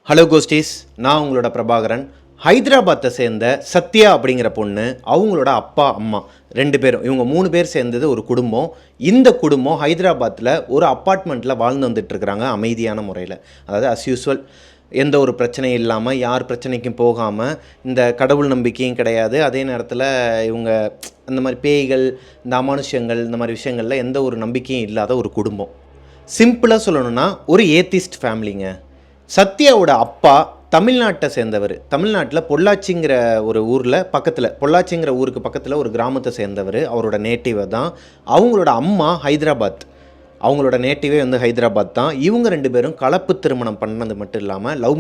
Hello கோஸ்டீஸ், நான் உங்களோட பிரபாகரன். ஹைதராபாத்தை சேர்ந்த சத்யா அப்படிங்கிற பொண்ணு, அவங்களோட அப்பா அம்மா 2 பேரும், இவங்க 3 பேர் சேர்ந்தது ஒரு குடும்பம். இந்த குடும்பம் ஹைதராபாத்தில் ஒரு அப்பார்ட்மெண்ட்டில் வாழ்ந்து வந்துட்டுருக்குறாங்க அமைதியான முறையில். அதாவது அஸ் யூஸ்வல், எந்த ஒரு பிரச்சனையும் இல்லாமல், யார் பிரச்சனைக்கும் போகாமல், இந்த கடவுள் நம்பிக்கையும் கிடையாது. அதே நேரத்தில் இவங்க அந்த மாதிரி பேய்கள், இந்த அமானுஷ்யங்கள், இந்த மாதிரி விஷயங்களில் எந்த ஒரு நம்பிக்கையும் இல்லாத ஒரு குடும்பம். சிம்பிளாக சொல்லணும்னா ஒரு ஏத்திஸ்ட் ஃபேமிலிங்க. சத்யாவோட அப்பா தமிழ்நாட்டை சேர்ந்தவர். தமிழ்நாட்டில் பொள்ளாச்சிங்கிற ஒரு ஊரில் பக்கத்தில், பொள்ளாச்சிங்கிற ஊருக்கு பக்கத்தில் ஒரு கிராமத்தை சேர்ந்தவர். அவரோட நேட்டிவ் தான். அவங்களோட அம்மா ஹைதராபாத். அவங்களோட நேட்டிவே ஹைதராபாத் தான். இவங்க 2 பேரும் கலப்பு திருமணம் பண்ணது மட்டும் இல்லாமல் லவ்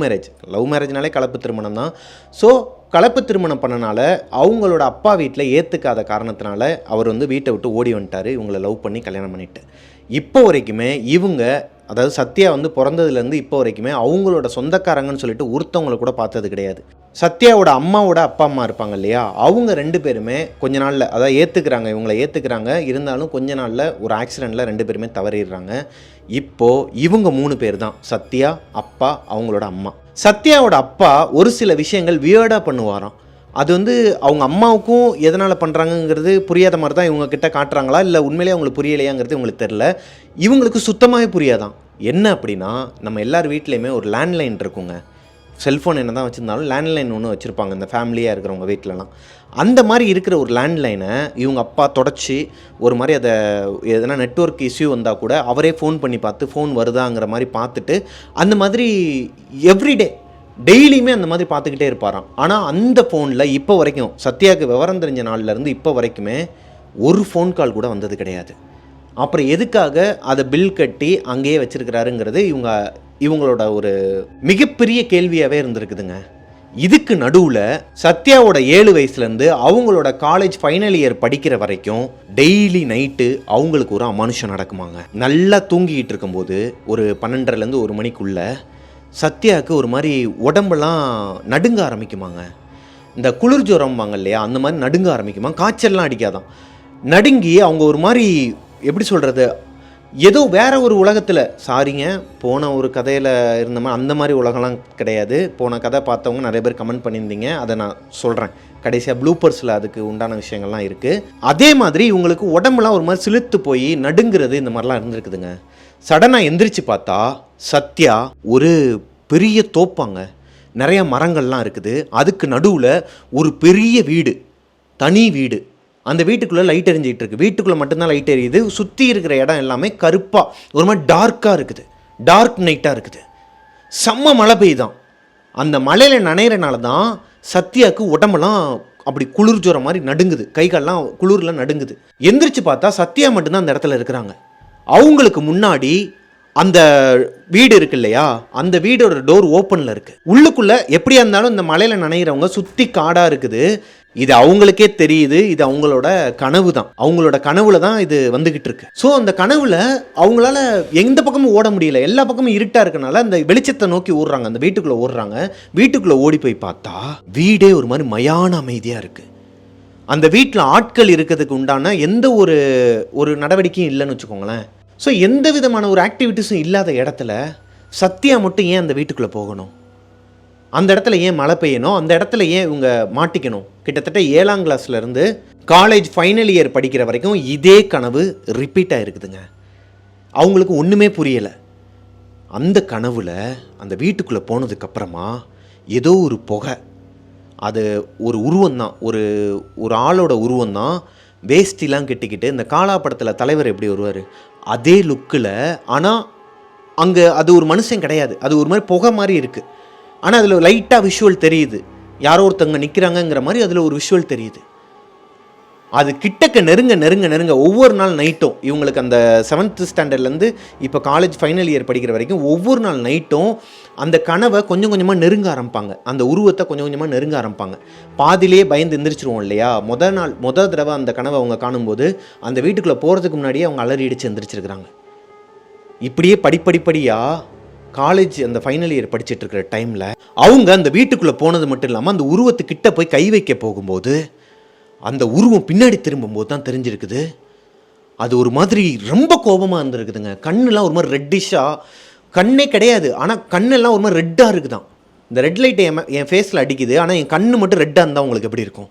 மேரேஜ்னாலே கலப்பு திருமணம் தான். ஸோ கலப்பு திருமணம் பண்ணனால அவங்களோட அப்பா வீட்டில் ஏற்றுக்காத காரணத்தினால அவர் வீட்டை விட்டு ஓடி வந்துட்டார், இவங்களை லவ் பண்ணி கல்யாணம் பண்ணிவிட்டு. இப்போ வரைக்குமே இவங்க, அதாவது சத்யா பிறந்ததுலேருந்து இப்போ வரைக்குமே அவங்களோட சொந்தக்காரங்கன்னு சொல்லிட்டு ஒருத்தவங்களை கூட பார்த்தது கிடையாது. சத்யாவோட அம்மாவோட அப்பா அம்மா இருப்பாங்க இல்லையா, அவங்க 2 பேருமே கொஞ்ச நாளில், அதாவது ஏற்றுக்கிறாங்க, இவங்களை ஏற்றுக்கிறாங்க. இருந்தாலும் கொஞ்ச நாளில் ஒரு ஆக்சிடெண்ட்டில் 2 பேருமே தவறிடுறாங்க. இப்போது இவங்க 3 பேர் தான், சத்யா, அப்பா, அவங்களோட அம்மா. சத்யாவோட அப்பா ஒரு சில விஷயங்கள் வியர்டாக பண்ணுவாராம். அது அவங்க அம்மாவுக்கும் எதனால் பண்ணுறாங்கங்கிறது புரியாத மாதிரி தான் இவங்க கிட்ட காட்டுறாங்களா, இல்லை உண்மையிலே அவங்களுக்கு புரியலையாங்கிறது இவங்களுக்கு தெரில. இவங்களுக்கு சுத்தமாகவே புரியாதான். என்ன அப்படின்னா, நம்ம எல்லார் வீட்லேயுமே ஒரு லேண்ட்லைன் இருக்குங்க. செல்ஃபோன் என்ன தான் வச்சுருந்தாலும் லேண்ட்லைன் ஒன்று வச்சுருப்பாங்க இந்த ஃபேமிலியாக இருக்கிறவங்க வீட்டிலலாம். அந்த மாதிரி இருக்கிற ஒரு லேண்ட்லைனை இவங்க அப்பா தொடச்சி ஒரு மாதிரி அதை எதனா நெட்வொர்க் இஷ்யூ வந்தால் கூட அவரே ஃபோன் பண்ணி பார்த்து ஃபோன் வருதாங்கிற மாதிரி பார்த்துட்டு, அந்த மாதிரி எவ்ரிடே டெய்லியுமே அந்த மாதிரி பார்த்துக்கிட்டே இருப்பாராம். ஆனால் அந்த ஃபோனில் இப்போ வரைக்கும், சத்யாவுக்கு விவரம் தெரிஞ்ச நாள்லேருந்து இப்போ வரைக்குமே ஒரு ஃபோன் கால் கூட வந்தது கிடையாது. அப்புறம் எதுக்காக அதை பில் கட்டி அங்கேயே வச்சுருக்கிறாருங்கிறது இவங்களோட ஒரு மிகப்பெரிய கேள்வியாகவே இருந்திருக்குதுங்க. இதுக்கு நடுவில் சத்யாவோட 7 வயசுலேருந்து அவங்களோட காலேஜ் ஃபைனல் இயர் படிக்கிற வரைக்கும் டெய்லி நைட்டு அவங்களுக்கு ஒரு அமானுஷம் நடக்குமாங்க. நல்லா தூங்கிக்கிட்டு இருக்கும்போது ஒரு 12லேருந்து 1 மணிக்குள்ளே சத்யாவுக்கு ஒரு மாதிரி உடம்பெல்லாம் நடுங்க ஆரம்பிக்குமாங்க. இந்த குளிர் ஜுரம்பாங்க இல்லையா, அந்த மாதிரி நடுங்க ஆரம்பிக்குமா. காய்ச்சல்லாம் அடிக்காதான். நடுங்கி அவங்க ஒரு மாதிரி, எப்படி சொல்கிறது, ஏதோ வேற ஒரு உலகத்தில், சாரிங்க போன ஒரு கதையில் இருந்த மாதிரி அந்த மாதிரி உலகம்லாம் கிடையாது. போன கதை பார்த்தவங்க நிறைய பேர் கமெண்ட் பண்ணியிருந்தீங்க, அதை நான் சொல்கிறேன் கடைசியாக ப்ளூப்பர்ஸில். அதுக்கு உண்டான விஷயங்கள்லாம் இருக்குது. அதே மாதிரி இவங்களுக்கு உடம்புலாம் ஒரு மாதிரி சிலுத்து போய் நடுங்கிறது, இந்த மாதிரிலாம் இருந்திருக்குதுங்க. சடனாக எந்திரிச்சு பார்த்தா சத்யா ஒரு பெரிய தோப்பாங்க, நிறைய மரங்கள்லாம் இருக்குது. அதுக்கு நடுவில் ஒரு பெரிய வீடு, தனி வீடு. அந்த வீட்டுக்குள்ளே லைட் எரிஞ்சிக்கிட்டு இருக்குது. வீட்டுக்குள்ளே மட்டும்தான் லைட் எரியுது. சுற்றி இருக்கிற இடம் எல்லாமே கருப்பாக ஒரு மாதிரி டார்க்காக இருக்குது, டார்க் நைட்டாக இருக்குது. செம்ம மழை பெய்யுதான். அந்த மழையில் நனைகிறனால தான் சத்யாவுக்கு உடம்பெல்லாம் அப்படி குளிர் ஜுர மாதிரி நடுங்குது, கைகாலெலாம் குளிரில் நடுங்குது. எந்திரிச்சு பார்த்தா சத்யா மட்டும்தான் அந்த இடத்துல இருக்கிறாங்க. அவங்களுக்கு முன்னாடி அந்த வீடு இருக்கு இல்லையா, அந்த வீடோட டோர் ஓப்பனில் இருக்குது. உள்ளுக்குள்ளே எப்படியா இருந்தாலும் இந்த மலையில் நனைகிறவங்க சுற்றி காடாக இருக்குது. இது அவங்களுக்கே தெரியுது, இது அவங்களோட கனவு தான். அவங்களோட கனவுல தான் இது வந்துகிட்டு இருக்கு. ஸோ அந்த கனவுல அவங்களால எந்த பக்கமும் ஓட முடியல, எல்லா பக்கமும் இருட்டாக இருக்கனால அந்த வெளிச்சத்தை நோக்கி ஓடுறாங்க, அந்த வீட்டுக்குள்ளே ஓடுறாங்க. வீட்டுக்குள்ளே ஓடி போய் பார்த்தா வீடே ஒரு மாதிரி மயான அமைதியாக இருக்குது. அந்த வீட்டில் ஆட்கள் இருக்கிறதுக்கு உண்டான எந்த ஒரு நடவடிக்கையும் இல்லைன்னு வச்சுக்கோங்களேன். ஸோ எந்த விதமான ஒரு ஆக்டிவிட்டீஸும் இல்லாத இடத்துல சத்யா மட்டும் ஏன் அந்த வீட்டுக்குள்ளே போகணும்? அந்த இடத்துல ஏன் மழை பெய்யணும்? அந்த இடத்துல ஏன் இவங்க மாட்டிக்கணும்? கிட்டத்தட்ட 7ஆம் கிளாஸ்லேருந்து காலேஜ் ஃபைனல் இயர் படிக்கிற வரைக்கும் இதே கனவு ரிப்பீட் ஆகிருக்குதுங்க. அவங்களுக்கு ஒன்றுமே புரியலை. அந்த கனவில் அந்த வீட்டுக்குள்ளே போனதுக்கப்புறமா ஏதோ ஒரு புகை, அது ஒரு உருவந்தான், ஒரு ஆளோட உருவந்தான். வேஷ்டிலாம் கட்டிக்கிட்டு, இந்த காலாப்படத்தில் தலைவர் எப்படி வருவார் அதே லுக்கில். ஆனால் அங்கே அது ஒரு மனுஷன் கிடையாது, அது ஒரு மாதிரி புகை மாதிரி இருக்குது. ஆனால் அதில் லைட்டாக விஷுவல் தெரியுது, யாரோ ஒருத்தவங்க நிற்கிறாங்கங்கிற மாதிரி அதில் ஒரு விஷுவல் தெரியுது. அது கிட்டக்க நெருங்க ஒவ்வொரு நாள் நைட்டும், இவங்களுக்கு அந்த 7th ஸ்டாண்டர்ட்லேருந்து இப்போ காலேஜ் ஃபைனல் இயர் படிக்கிற வரைக்கும் ஒவ்வொரு நாள் நைட்டும் அந்த கனவை கொஞ்சம் கொஞ்சமாக நெருங்க ஆரம்பிப்பாங்க, அந்த உருவத்தை கொஞ்சம் கொஞ்சமாக நெருங்க ஆரம்பிப்பாங்க. பாதிலேயே பயந்து எந்திரிச்சிருவோம் இல்லையா. முதல் தடவை அந்த கனவை அவங்க காணும்போது அந்த வீட்டுக்குள்ளே போகிறதுக்கு முன்னாடியே அவங்க அலறிடிச்சு எந்திரிச்சிருக்கிறாங்க. இப்படியே படிப்படியாக காலேஜ் அந்த ஃபைனல் இயர் படிச்சுட்டு இருக்கிற டைமில் அவங்க அந்த வீட்டுக்குள்ளே போனது மட்டும் இல்லாமல் அந்த உருவத்துக்கிட்ட போய் கை வைக்க போகும்போது அந்த உருவம் பின்னாடி திரும்பும்போது தான் தெரிஞ்சிருக்குது அது ஒரு மாதிரி ரொம்ப கோபமாக இருந்திருக்குதுங்க. கண்ணெலாம் ஒரு மாதிரி ரெட்டிஷாக, கண்ணே கிடையாது ஆனால் கண்ணெல்லாம் ஒரு மாதிரி ரெட்டாக இருக்குதான். இந்த ரெட் லைட் என் ஃபேஸில் அடிக்குது, ஆனால் என் கண்ணு மட்டும் ரெட்டாக இருந்தால் உங்களுக்கு எப்படி இருக்கும்?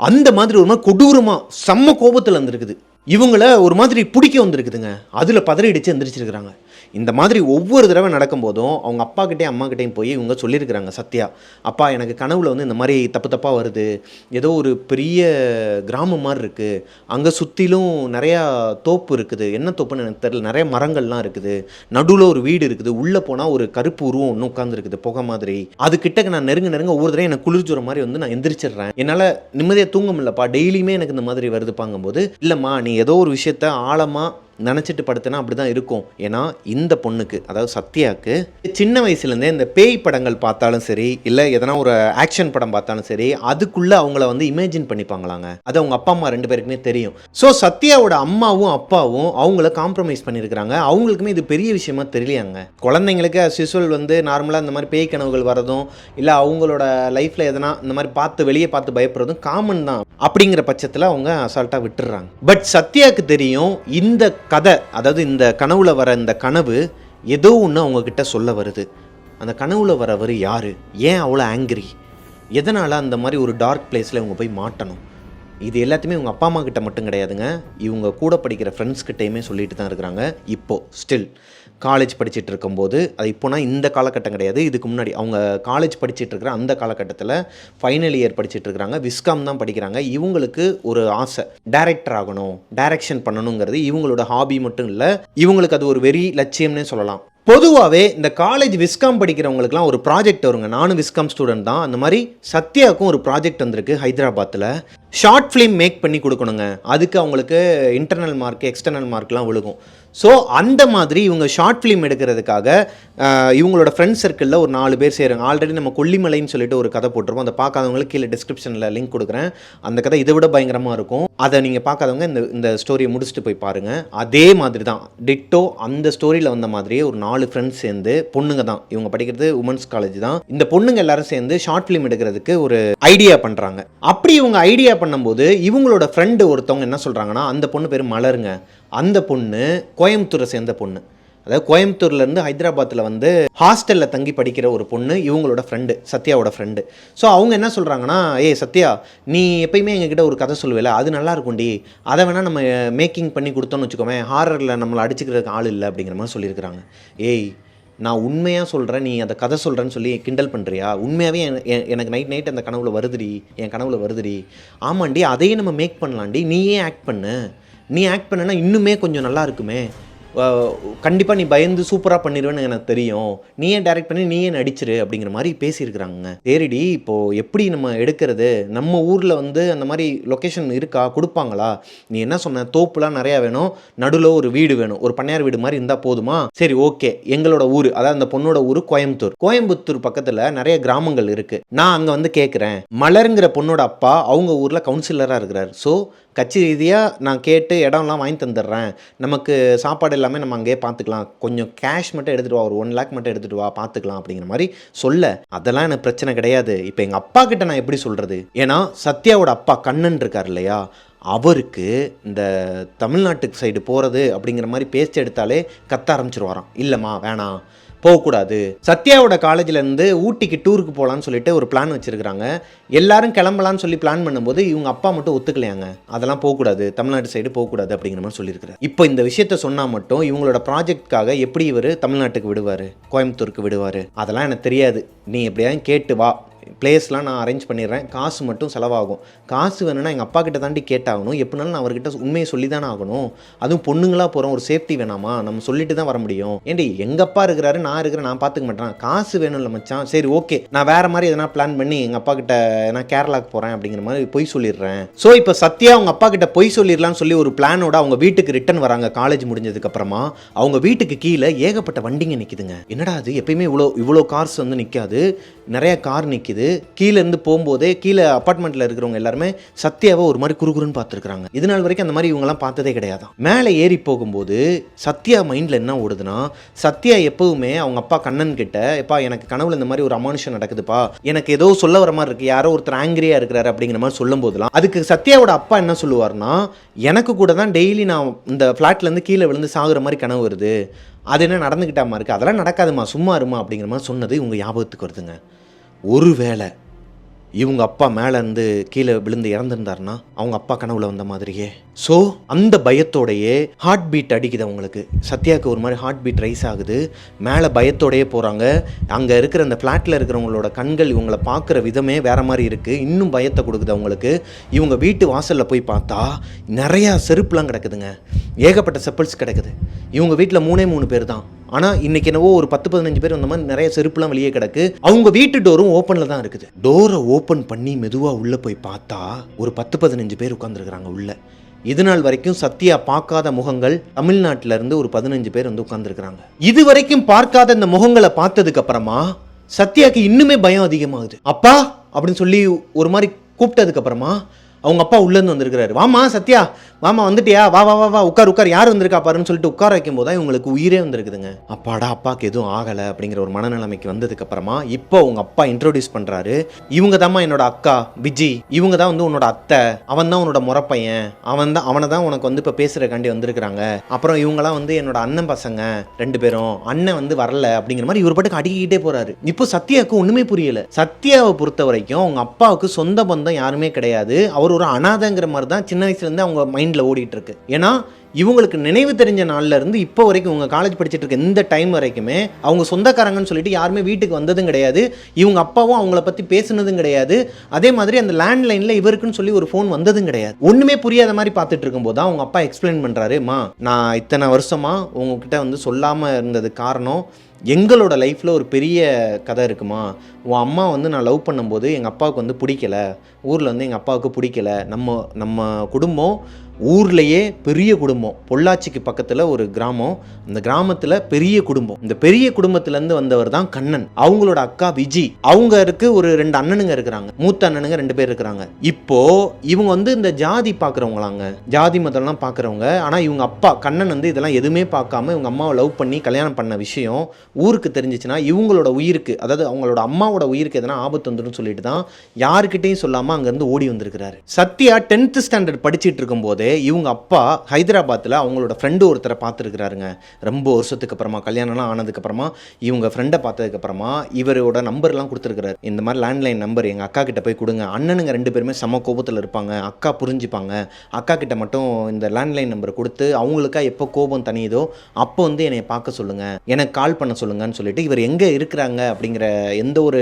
அந்த மாதிரி ஒரு மாதிரி கொடூரமாக செம்ம கோபத்தில் வந்துருக்குது. இவங்கள ஒரு மாதிரி பிடிக்க வந்திருக்குதுங்க. அதில் பதறிடிச்சு எந்திரிச்சிருக்கிறாங்க. இந்த மாதிரி ஒவ்வொரு தடவை நடக்கும்போதும் அவங்க அப்பாக்கிட்டேயும் அம்மாக்கிட்டேயும் போய் இவங்க சொல்லியிருக்கிறாங்க சத்யா, அப்பா எனக்கு கனவுல வந்து இந்த மாதிரி தப்பு தப்பாக வருது, ஏதோ ஒரு பெரிய கிராமம் மாதிரி இருக்குது, அங்கே சுற்றிலும் நிறையா தோப்பு இருக்குது, என்ன தோப்புன்னு எனக்கு தெரியல, நிறைய மரங்கள்லாம் இருக்குது, நடுவில் ஒரு வீடு இருக்குது, உள்ளே போனால் ஒரு கருப்பு உருவம் ஒன்று உட்காந்துருக்குது புகை மாதிரி, அது கிட்டக்கு நான் நெருங்க ஒவ்வொரு தடவை எனக்கு குளிர்ஜுற மாதிரி வந்து நான் எந்திரிச்சிடுறேன், என்னால் நிம்மதியாக தூங்க முடியலப்பா, டெய்லியுமே எனக்கு இந்த மாதிரி வருதுப்பாங்கும்போது, இல்லைம்மா நீ ஏதோ ஒரு விஷயத்த ஆழமாக நினச்சிட்டு படுத்துனா அப்படி தான் இருக்கும். ஏன்னா இந்த பொண்ணுக்கு, அதாவது சத்யாவுக்கு சின்ன வயசுலேருந்தே இந்த பேய் படங்கள் பார்த்தாலும் சரி, இல்லை எதனா ஒரு ஆக்ஷன் படம் பார்த்தாலும் சரி, அதுக்குள்ளே அவங்கள வந்து இமேஜின் பண்ணிப்பாங்களாங்க. அது அவங்க அப்பா அம்மா 2 பேருக்குமே தெரியும். ஸோ சத்யாவோட அம்மாவும் அப்பாவும் அவங்கள காம்ப்ரமைஸ் பண்ணியிருக்கிறாங்க. அவங்களுக்குமே இது பெரிய விஷயமா தெரியலையாங்க. குழந்தைங்களுக்கு அஸ் யூஸ்வல் வந்து நார்மலாக இந்த மாதிரி பேய் கனவுகள் வரதும், இல்லை அவங்களோட லைஃப்பில் எதனா இந்த மாதிரி பார்த்து வெளியே பார்த்து பயப்படுறதும் காமன் தான். அப்படிங்கிற பட்சத்தில் அவங்க அசால்ட்டாக விட்டுடுறாங்க. பட் சத்யாவுக்கு தெரியும் இந்த கதை, அதாவது இந்த கனவுல வர இந்த கனவு ஏதோ ஒன்று அவங்கக்கிட்ட சொல்ல வருது. அந்த கனவுல வரவர் யார், ஏன் அவ்வளோ ஆங்கிரி, எதனால் அந்த மாதிரி ஒரு டார்க் பிளேஸில் இவங்க போய் மாட்டணும், இது எல்லாத்தையுமே இவங்க அப்பா அம்மா கிட்ட மட்டும் கிடையாதுங்க, இவங்க கூட படிக்கிற ஃப்ரெண்ட்ஸ்கிட்டையுமே சொல்லிட்டு தான் இருக்கிறாங்க. இப்போது ஸ்டில் காலேஜ் படிச்சுட்டு இருக்கும்போது, அது இப்போனா இந்த காலகட்டம் கிடையாது, இதுக்கு முன்னாடி அவங்க காலேஜ் படிச்சுட்டு இருக்கிற அந்த காலகட்டத்தில் ஃபைனல் இயர் படிச்சுட்டு இருக்கிறாங்க, விஸ்காம் தான் படிக்கிறாங்க. இவங்களுக்கு ஒரு ஆசை, டைரக்டர் ஆகணும், டைரக்ஷன் பண்ணணுங்கிறது இவங்களோட ஹாபி மட்டும் இல்லை, இவங்களுக்கு அது ஒரு வெறி லட்சியம்னே சொல்லலாம். பொதுவாகவே இந்த காலேஜ் விஸ்காம் படிக்கிறவங்களுக்குலாம் ஒரு ப்ராஜெக்ட் வருங்க. நானும் விஸ்காம் ஸ்டூடெண்ட் தான். அந்த மாதிரி சத்யாவுக்கும் ஒரு ப்ராஜெக்ட் வந்திருக்கு ஹைதராபாத்தில். ஷார்ட் ஃபிலிம் மேக் பண்ணி கொடுக்கணுங்க. அதுக்கு அவங்களுக்கு இன்டர்னல் மார்க் எக்ஸ்டர்னல் மார்க்லாம் விழுகும். ஸோ அந்த மாதிரி இவங்க ஷார்ட் ஃபிலிம் எடுக்கிறதுக்காக இவங்களோட ஃப்ரெண்ட் சர்க்கிளில் ஒரு 4 பேர் சேருங்க. ஆல்ரெடி நம்ம கொல்லிமலைன்னு சொல்லிட்டு ஒரு கதை போட்டிருப்போம். அதை பார்க்காதவங்களுக்கு கீழே டிஸ்கிரிப்ஷனில் லிங்க் கொடுக்குறேன். அந்த கதை இதை விட பயங்கரமாக இருக்கும். அதை நீங்கள் பார்க்காதவங்க இந்த ஸ்டோரியை முடிச்சுட்டு போய் பாருங்கள். அதே மாதிரி தான் டிட்டோ அந்த ஸ்டோரியில் வந்த மாதிரியே ஒரு 4 ஃப்ரெண்ட்ஸ் சேர்ந்து, பொண்ணுங்க தான், இவங்க படிக்கிறது உமன்ஸ் காலேஜ் தான், இந்த பொண்ணுங்க எல்லாரும் சேர்ந்து ஷார்ட் ஃபிலிம் எடுக்கிறதுக்கு ஒரு ஐடியா பண்ணுறாங்க. அப்படி இவங்க ஐடியா பண்ணும்போது இவங்களோட ஃப்ரெண்டு ஒருத்தவங்க என்ன சொல்கிறாங்கன்னா, அந்த பொண்ணு பேர் மலருங்க. அந்த பொண்ணு கோயம்புத்தூரை சேர்ந்த பொண்ணு, அதாவது கோயம்புத்தூர்லேருந்து ஹைதராபாத்தில் வந்து ஹாஸ்டலில் தங்கி படிக்கிற ஒரு பொண்ணு, இவங்களோட ஃப்ரெண்டு, சத்யாவோட ஃப்ரெண்டு. ஸோ அவங்க என்ன சொல்கிறாங்கன்னா, சத்யா நீ எப்பயுமே எங்ககிட்ட ஒரு கதை சொல்லுவேல, அது நல்லா இருக்கும்டி, அதை வேணால் நம்ம மேக்கிங் பண்ணி கொடுத்தோன்னு வச்சுக்கோமே, ஹாரரில் நம்மளை அடிச்சுக்கிறதுக்கு ஆள் இல்லை அப்படிங்கிற மாதிரி சொல்லியிருக்கிறாங்க. நான் உண்மையாக சொல்கிறேன், நீ அந்த கதை சொல்கிறேன்னு சொல்லி கிண்டல் பண்ணுறியா? உண்மையாகவே எனக்கு நைட் அந்த கனவுல வருதுடி, என் கனவுல வருதுடி. ஆமாண்டி, அதையே நம்ம மேக் பண்ணலாண்டி, நீயே ஆக்ட் பண்ணு, நீ ஆக்ட் பண்ணனா இன்னுமே கொஞ்சம் நல்லா இருக்குமே, கண்டிப்பாக நீ பயந்து சூப்பராக பண்ணிடுவேன்னு எனக்கு தெரியும், நீயே டைரக்ட் பண்ணி நீயே நடிச்சிரு அப்படிங்கிற மாதிரி பேசியிருக்கிறாங்க. சரிடி, இப்போது எப்படி நம்ம எடுக்கிறது, நம்ம ஊரில் வந்து அந்த மாதிரி லொக்கேஷன் இருக்கா, கொடுப்பாங்களா? நீ என்ன சொன்ன, தோப்புலாம் நிறையா வேணும், நடுவில் ஒரு வீடு வேணும், ஒரு பண்ணையார் வீடு மாதிரி இருந்தால் போதுமா? சரி ஓகே, எங்களோட ஊர், அதாவது அந்த பொண்ணோட ஊர் கோயம்புத்தூர் பக்கத்தில் நிறைய கிராமங்கள் இருக்குது. நான் அங்கே வந்து கேட்குறேன், மலருங்கிற பொண்ணோட அப்பா அவங்க ஊரில் கவுன்சிலராக இருக்கிறார். ஸோ கட்சி ரீதியாக நான் கேட்டு இடம்லாம் வாங்கி தந்துடுறேன், நமக்கு சாப்பாடு எல்லாமே நம்ம அங்கேயே பார்த்துக்கலாம், கொஞ்சம் கேஷ் மட்டும் எடுத்துகிட்டு வா, ஒரு 1 lakh மட்டும் எடுத்துகிட்டு வா, பார்த்துக்கலாம் அப்படிங்கிற மாதிரி சொல்ல, அதெல்லாம் எனக்கு பிரச்சனை கிடையாது. இப்போ எங்கள் அப்பா கிட்ட நான் எப்படி சொல்கிறது? ஏன்னா சத்யாவோட அப்பா கண்ணன் இருக்கார் இல்லையா, அவருக்கு இந்த தமிழ்நாட்டுக்கு சைடு போகிறது அப்படிங்கிற மாதிரி பேச்சு எடுத்தாலே கத்த ஆரம்பிச்சிருவாராம். இல்லைம்மா வேணாம், போகக்கூடாது. சத்யாவோட காலேஜ்லேருந்து ஊட்டிக்கு டூருக்கு போகலான்னு சொல்லிட்டு ஒரு பிளான் வச்சுருக்கிறாங்க. எல்லாரும் கிளம்பலான்னு சொல்லி பிளான் பண்ணும்போது இவங்க அப்பா மட்டும் ஒத்துக்கலையாங்க, அதெல்லாம் போகக்கூடாது, தமிழ்நாட்டு சைடு போகக்கூடாது அப்படிங்கிற மாதிரி சொல்லியிருக்கிறார். இப்போ இந்த விஷயத்த சொன்னால் மட்டும் இவங்களோட ப்ராஜெக்ட்காக எப்படி இவர் தமிழ்நாட்டுக்கு விடுவார், கோயம்புத்தூருக்கு விடுவார், அதெல்லாம் எனக்கு தெரியாது. நீ எப்படியாவது கேட்டு வா, பிளேஸ்லாம் நான் அரேஞ்ச் பண்ணிடுறேன், காசு மட்டும் செலவாகும், காசு வேணும்னா எங்கள் அப்பா கிட்ட தாண்டி கேட்டாகணும், எப்படினாலும் நான் அவர்கிட்ட உண்மையை சொல்லி தானே ஆகணும், அதுவும் பொண்ணுங்களாக போகிறோம், ஒரு சேஃப்டி வேணாமா, நம்ம சொல்லிட்டு தான் வர முடியும். ஏண்டி எங்கள் அப்பா இருக்கிறாரு, நான் இருக்கிறேன், நான் பார்த்துக்க மாட்டேன், காசு வேணும் இல்லை மச்சான், சரி ஓகே நான் வேறு மாதிரி எதனா பிளான் பண்ணி எங்கள் அப்பா கிட்ட நான் கேரளாவுக்கு போகிறேன் அப்படிங்கிற மாதிரி பொய் சொல்லிடுறேன். ஸோ இப்போ சத்யா அவங்க அப்பா கிட்ட பொய் சொல்லிடலான்னு சொல்லி ஒரு பிளானோட அவங்க வீட்டுக்கு ரிட்டன் வராங்க. காலேஜ் முடிஞ்சதுக்கப்புறமா அவங்க வீட்டுக்கு கீழே ஏகப்பட்ட வண்டிங்க நிற்குதுங்க. என்னடா அது, எப்பயுமே இவ்வளோ கார்ஸ் வந்து நிற்காது, நிறைய கார் நிற்கிது. கீழே இருந்து போகும்போதே கீழே அப்பார்ட்மெண்ட்டில் இருக்கிறவங்க எல்லாருமே சத்யாவை ஒரு மாதிரி குறுகுறுன்னு பார்த்துருக்காங்க. இது நாள் வரைக்கும் அந்த மாதிரி இவங்கெல்லாம் பார்த்ததே கிடையாது. மேலே ஏறி போகும்போது சத்யா மைண்டில் என்ன ஓடுதுன்னா, சத்யா எப்பவுமே அவங்க அப்பா கண்ணன் கிட்ட, எப்பா எனக்கு கனவுல இந்த மாதிரி ஒரு அமானுஷம் நடக்குதுப்பா, எனக்கு ஏதோ சொல்ல வர மாதிரி இருக்குது, யாரோ ஒருத்தர் ஆங்கிரியாக இருக்கிறாரு அப்படிங்கிற மாதிரி சொல்லும் போதெல்லாம் அதுக்கு சத்யாவோட அப்பா என்ன சொல்லுவார்னா, எனக்கு கூட தான் டெய்லி நான் இந்த ஃப்ளாட்லேருந்து கீழே விழுந்து சாகுற மாதிரி கனவு வருது, அது என்ன நடந்துக்கிட்டாமா இருக்குது, அதெல்லாம் நடக்காதுமா, சும்மா இருமா அப்படிங்கிற மாதிரி சொன்னது இவங்க ஞாபகத்துக்கு வருதுங்க. ஒருவேளை இவங்க அப்பா மேலேருந்து கீழே விழுந்து இறந்துருந்தாருன்னா அவங்க அப்பா கனவுல வந்த மாதிரியே. ஸோ அந்த பயத்தோடையே ஹார்ட் பீட் அடிக்குது அவங்களுக்கு. சத்யாவுக்கு ஒரு மாதிரி ஹார்ட் பீட் ரைஸ் ஆகுது. மேலே பயத்தோடையே போகிறாங்க. அங்கே இருக்கிற அந்த ஃப்ளாட்டில் இருக்கிறவங்களோட கண்கள் இவங்களை பார்க்குற விதமே வேறு மாதிரி இருக்குது. இன்னும் பயத்தை கொடுக்குது அவங்களுக்கு. இவங்க வீட்டு வாசலில் போய் பார்த்தா நிறையா செருப்புலாம் கிடக்குதுங்க. ஏகப்பட்ட செப்பல்ஸ் கிடக்குது. இவங்க வீட்டில் 3 பேர் தான். ஆனால் இன்றைக்கி என்னவோ ஒரு 10-15 பேர் வந்த மாதிரி நிறைய செருப்புலாம் வெளியே கிடக்கு. அவங்க வீட்டு டோரும் ஓப்பனில் தான் இருக்குது. டோரை ஓப்பன் பண்ணி மெதுவாக உள்ளே போய் பார்த்தா ஒரு 10-15 பேர் உட்காந்துருக்குறாங்க உள்ளே. இது நாள் வரைக்கும் சத்யா பார்க்காத முகங்கள் தமிழ்நாட்டில இருந்து ஒரு 15 பேர் வந்து உட்கார்ந்துருக்காங்க. இது வரைக்கும் பார்க்காத இந்த முகங்களை பார்த்ததுக்கு அப்புறமா சத்யாக்கு இன்னுமே பயம் அதிகமாகுது. அப்பா அப்படின்னு சொல்லி ஒரு மாதிரி கூப்பிட்டதுக்கு அப்புறமா அவங்க அப்பா உள்ளேருந்து வந்திருக்கிறாரு. வாமா சத்யா, வாமா வந்துட்டியா, வா வா வா வா உட்கார் யார் வந்திருக்கா பாருன்னு சொல்லிட்டு உட்கார வைக்கும் போது தான் இவங்களுக்கு உயிரே வந்திருக்குதுங்க. அப்பாடா அப்பாவுக்கு எதுவும் ஆகலை அப்படிங்கிற ஒரு மனநிலைமைக்கு வந்ததுக்கு அப்புறமா இப்போ உங்க அப்பா இன்ட்ரோடியூஸ் பண்றாரு. இவங்க தாம்மா என்னோட அக்கா விஜி, இவங்க தான் வந்து உன்னோட அத்தை, அவன் தான் உன்னோட முறப்பையன், அவனை தான் உனக்கு வந்து இப்போ பேசுறக்காண்டி வந்திருக்கிறாங்க. அப்புறம் இவங்கலாம் வந்து என்னோட அண்ணன் பசங்க 2 பேரும், அண்ணன் வந்து வரல அப்படிங்கிற மாதிரி இவர் பாட்டுக்கு அடிக்கிட்டே போறாரு. இப்போ சத்யாவுக்கு ஒண்ணுமே புரியல. சத்யாவை பொறுத்த வரைக்கும் அவங்க அப்பாவுக்கு சொந்த பந்தம் யாருமே கிடையாது. அவர் ஒரு அனாதைங்கிற மாதிரி தான் சின்ன வயசுல இருந்து அவங்க மைண்ட்ல ஓடிட்டு இருக்கு. ஏன்னா இவங்களுக்கு நினைவு தெரிஞ்ச நாள்ல இருந்து இப்போ வரைக்கும் இவங்க காலேஜ் படிச்சுட்டு இருக்க இந்த டைம் வரைக்குமே அவங்க சொந்தக்காரங்கன்னு சொல்லிட்டு யாருமே வீட்டுக்கு வந்ததும் கிடையாது. இவங்க அப்பாவும் அவங்கள பத்தி பேசுனதும் கிடையாது. அதே மாதிரி அந்த லேண்ட்லைன்ல இவருக்குன்னு சொல்லி ஒரு ஃபோன் வந்ததும் கிடையாது. ஒண்ணுமே புரியாத மாதிரி பார்த்துட்டு இருக்கும்போது அவங்க அப்பா எக்ஸ்பிளைன் பண்றாரு. மா, நான் இத்தனை வருஷமா உங்ககிட்ட வந்து சொல்லாம இருந்தது காரணம் எங்களோட லைஃப்பில் ஒரு பெரிய கதை இருக்குமா. உன் அம்மா வந்து நான் லவ் பண்ணும்போது எங்கள் அப்பாவுக்கு வந்து பிடிக்கல, ஊரில் வந்து எங்கள் அப்பாவுக்கு பிடிக்கல. நம்ம குடும்பம் ஊர்லேயே பெரிய குடும்பம், பொள்ளாச்சிக்கு பக்கத்தில் ஒரு கிராமம். அந்த கிராமத்தில் பெரிய குடும்பம். இந்த பெரிய குடும்பத்திலேருந்து வந்தவர் தான் கண்ணன். அவங்களோட அக்கா விஜி, அவங்க இருக்கு ஒரு 2 அண்ணனுங்க இருக்கிறாங்க. மூத்த அண்ணனுங்க 2 பேர் இருக்கிறாங்க. இப்போ இவங்க வந்து இந்த ஜாதி பார்க்குறவங்களாங்க, ஜாதி மதம்லாம் பார்க்குறவங்க. ஆனால் இவங்க அப்பா கண்ணன் வந்து இதெல்லாம் எதுவுமே பார்க்காம இவங்க அம்மாவை லவ் பண்ணி கல்யாணம் பண்ண விஷயம் ஊருக்கு தெரிஞ்சிச்சுன்னா இவங்களோட உயிருக்கு, அதாவது அவங்களோட அம்மாவோட உயிருக்கு எதனா ஆபத்து வந்துடும் சொல்லிட்டு தான் யாருக்கிட்டையும் சொல்லாமல் அங்கேருந்து ஓடி வந்திருக்கிறாரு. சத்யா 10th ஸ்டாண்டர்ட் படிச்சுட்டு இருக்கும் போதே இவங்க அப்பா ஹைதராபாத்தில் அவங்களோட ஃப்ரெண்டு ஒருத்தரை பார்த்துருக்கிறாருங்க. ரொம்ப வருஷத்துக்கு அப்புறமா, கல்யாணம்லாம் ஆனதுக்கு அப்புறமா இவங்க ஃப்ரெண்டை பார்த்ததுக்கு அப்புறமா இவரோட நம்பர்லாம் கொடுத்துருக்கிறாரு. இந்த மாதிரி லேண்ட்லைன் நம்பர் எங்கள் அக்கா கிட்ட போய் கொடுங்க, அண்ணனுங்க 2 பேருமே சம கோபத்தில் இருப்பாங்க, அக்கா புரிஞ்சுப்பாங்க, அக்கா கிட்ட மட்டும் இந்த லேண்ட்லைன் நம்பரை கொடுத்து அவங்களுக்கா எப்போ கோபம் தனியுதோ அப்போ வந்து என்னை பார்க்க சொல்லுங்க, எனக்கு கால் பண்ண சொல்லுங்கன்னு சொல்லிட்டு இவர் எங்கே இருக்கிறாங்க அப்படிங்கிற எந்த ஒரு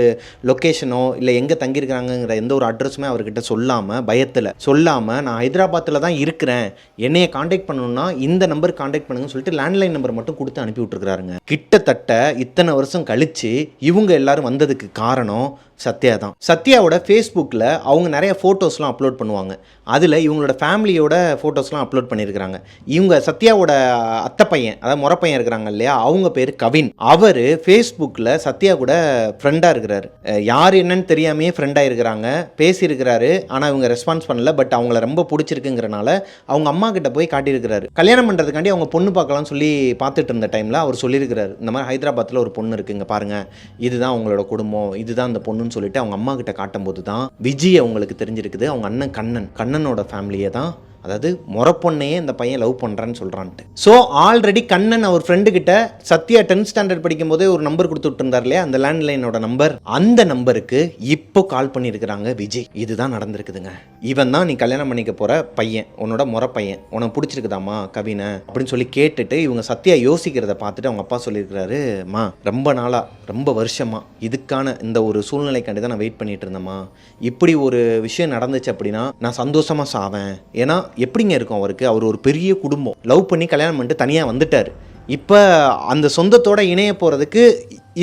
லொக்கேஷனோ இல்லை எங்கே தங்கியிருக்கிறாங்கிற எந்த ஒரு அட்ரஸுமே அவர்கிட்ட சொல்லாமல், பயத்தில் சொல்லாமல், நான் ஹைதராபாத்தில் தான் இருக்கிறேன், என்னைய காண்டாக்ட் பண்ணணும்னா இந்த நம்பர் காண்டாக்ட் பண்ணுங்கன்னு சொல்லிட்டு லேண்ட்லைன் நம்பர் மட்டும் கொடுத்து அனுப்பி விட்டுருக்காருங்க. கிட்டத்தட்ட இத்தனை வருஷம் கழிச்சு இவங்க எல்லாரும் வந்ததுக்கு காரணம் சத்யா தான். சத்யாவோட ஃபேஸ்புக்கில் அவங்க நிறைய ஃபோட்டோஸ்லாம் அப்லோட் பண்ணுவாங்க. அதில் இவங்களோட ஃபேமிலியோட ஃபோட்டோஸ்லாம் அப்லோட் பண்ணியிருக்கிறாங்க. இவங்க சத்யாவோட அத்தை பையன், அதாவது முறப்பையன் இருக்கிறாங்க இல்லையா, அவங்க பேர் கவின். அவர் ஃபேஸ்புக்கில் சத்யா கூட ஃப்ரெண்டாக இருக்கிறாரு. யார் என்னன்னு தெரியாமையே ஃப்ரெண்டாக இருக்கிறாங்க, பேசியிருக்கிறாரு. ஆனால் இவங்க ரெஸ்பான்ஸ் பண்ணல. பட் அவங்கள ரொம்ப பிடிச்சிருக்குங்கிறனால அவங்க அம்மா கிட்ட போய் காட்டியிருக்கிறாரு. கல்யாணம் பண்ணுறதுக்காண்டி அவங்க பொண்ணு பார்க்கலாம்னு சொல்லி பார்த்துட்டு இருந்த டைமில் அவர் சொல்லியிருக்கிறாரு, இந்த மாதிரி ஹைதராபாத்தில் ஒரு பொண்ணு இருக்குங்க பாருங்கள், இதுதான் அவங்களோட குடும்பம், இதுதான் அந்த பொண்ணு சொல்லிட்டு அவங்க அம்மா கிட்ட காட்டும் போது தான் விஜய் அவங்களுக்கு தெரிஞ்சிருக்குது அவங்க அண்ணன் கண்ணனோட ஃபேமிலியை தான், அதாவது முறப்பொண்ணையே இந்த பையன் லவ் பண்ணுறான்னு சொல்கிறான்ட்டு. ஸோ ஆல்ரெடி கண்ணன் அவர் ஃப்ரெண்டு கிட்ட சத்யா 10th ஸ்டாண்டர்ட் படிக்கும் போதே ஒரு நம்பர் கொடுத்துட்டு இருந்தார் இல்லையா, அந்த லேண்ட்லைனோட நம்பர், அந்த நம்பருக்கு இப்போ கால் பண்ணியிருக்கிறாங்க விஜய். இதுதான் நடந்திருக்குதுங்க. இவன் தான் நீ கல்யாணம் பண்ணிக்க போகிற பையன், உன்னோட முறப்பையன், உனக்கு பிடிச்சிருக்குதாம்மா கவினை அப்படின்னு சொல்லி கேட்டுட்டு இவங்க சத்யா யோசிக்கிறத பார்த்துட்டு அவங்க அப்பா சொல்லியிருக்கிறாரு, மா ரொம்ப நாளாக, ரொம்ப வருஷமா இதுக்கான இந்த ஒரு சூழ்நிலைக்காண்டி தான் நான் வெயிட் பண்ணிட்டு இருந்தேம்மா. இப்படி ஒரு விஷயம் நடந்துச்சு அப்படின்னா நான் சந்தோஷமாக சாவேன். ஏன்னா எப்படிங்க இருக்கும் அவருக்கு, அவர் ஒரு பெரிய குடும்பம், லவ் பண்ணி கல்யாணம் பண்ணிட்டு தனியாக வந்துட்டார். இப்போ அந்த சொந்தத்தோட இணைய போகிறதுக்கு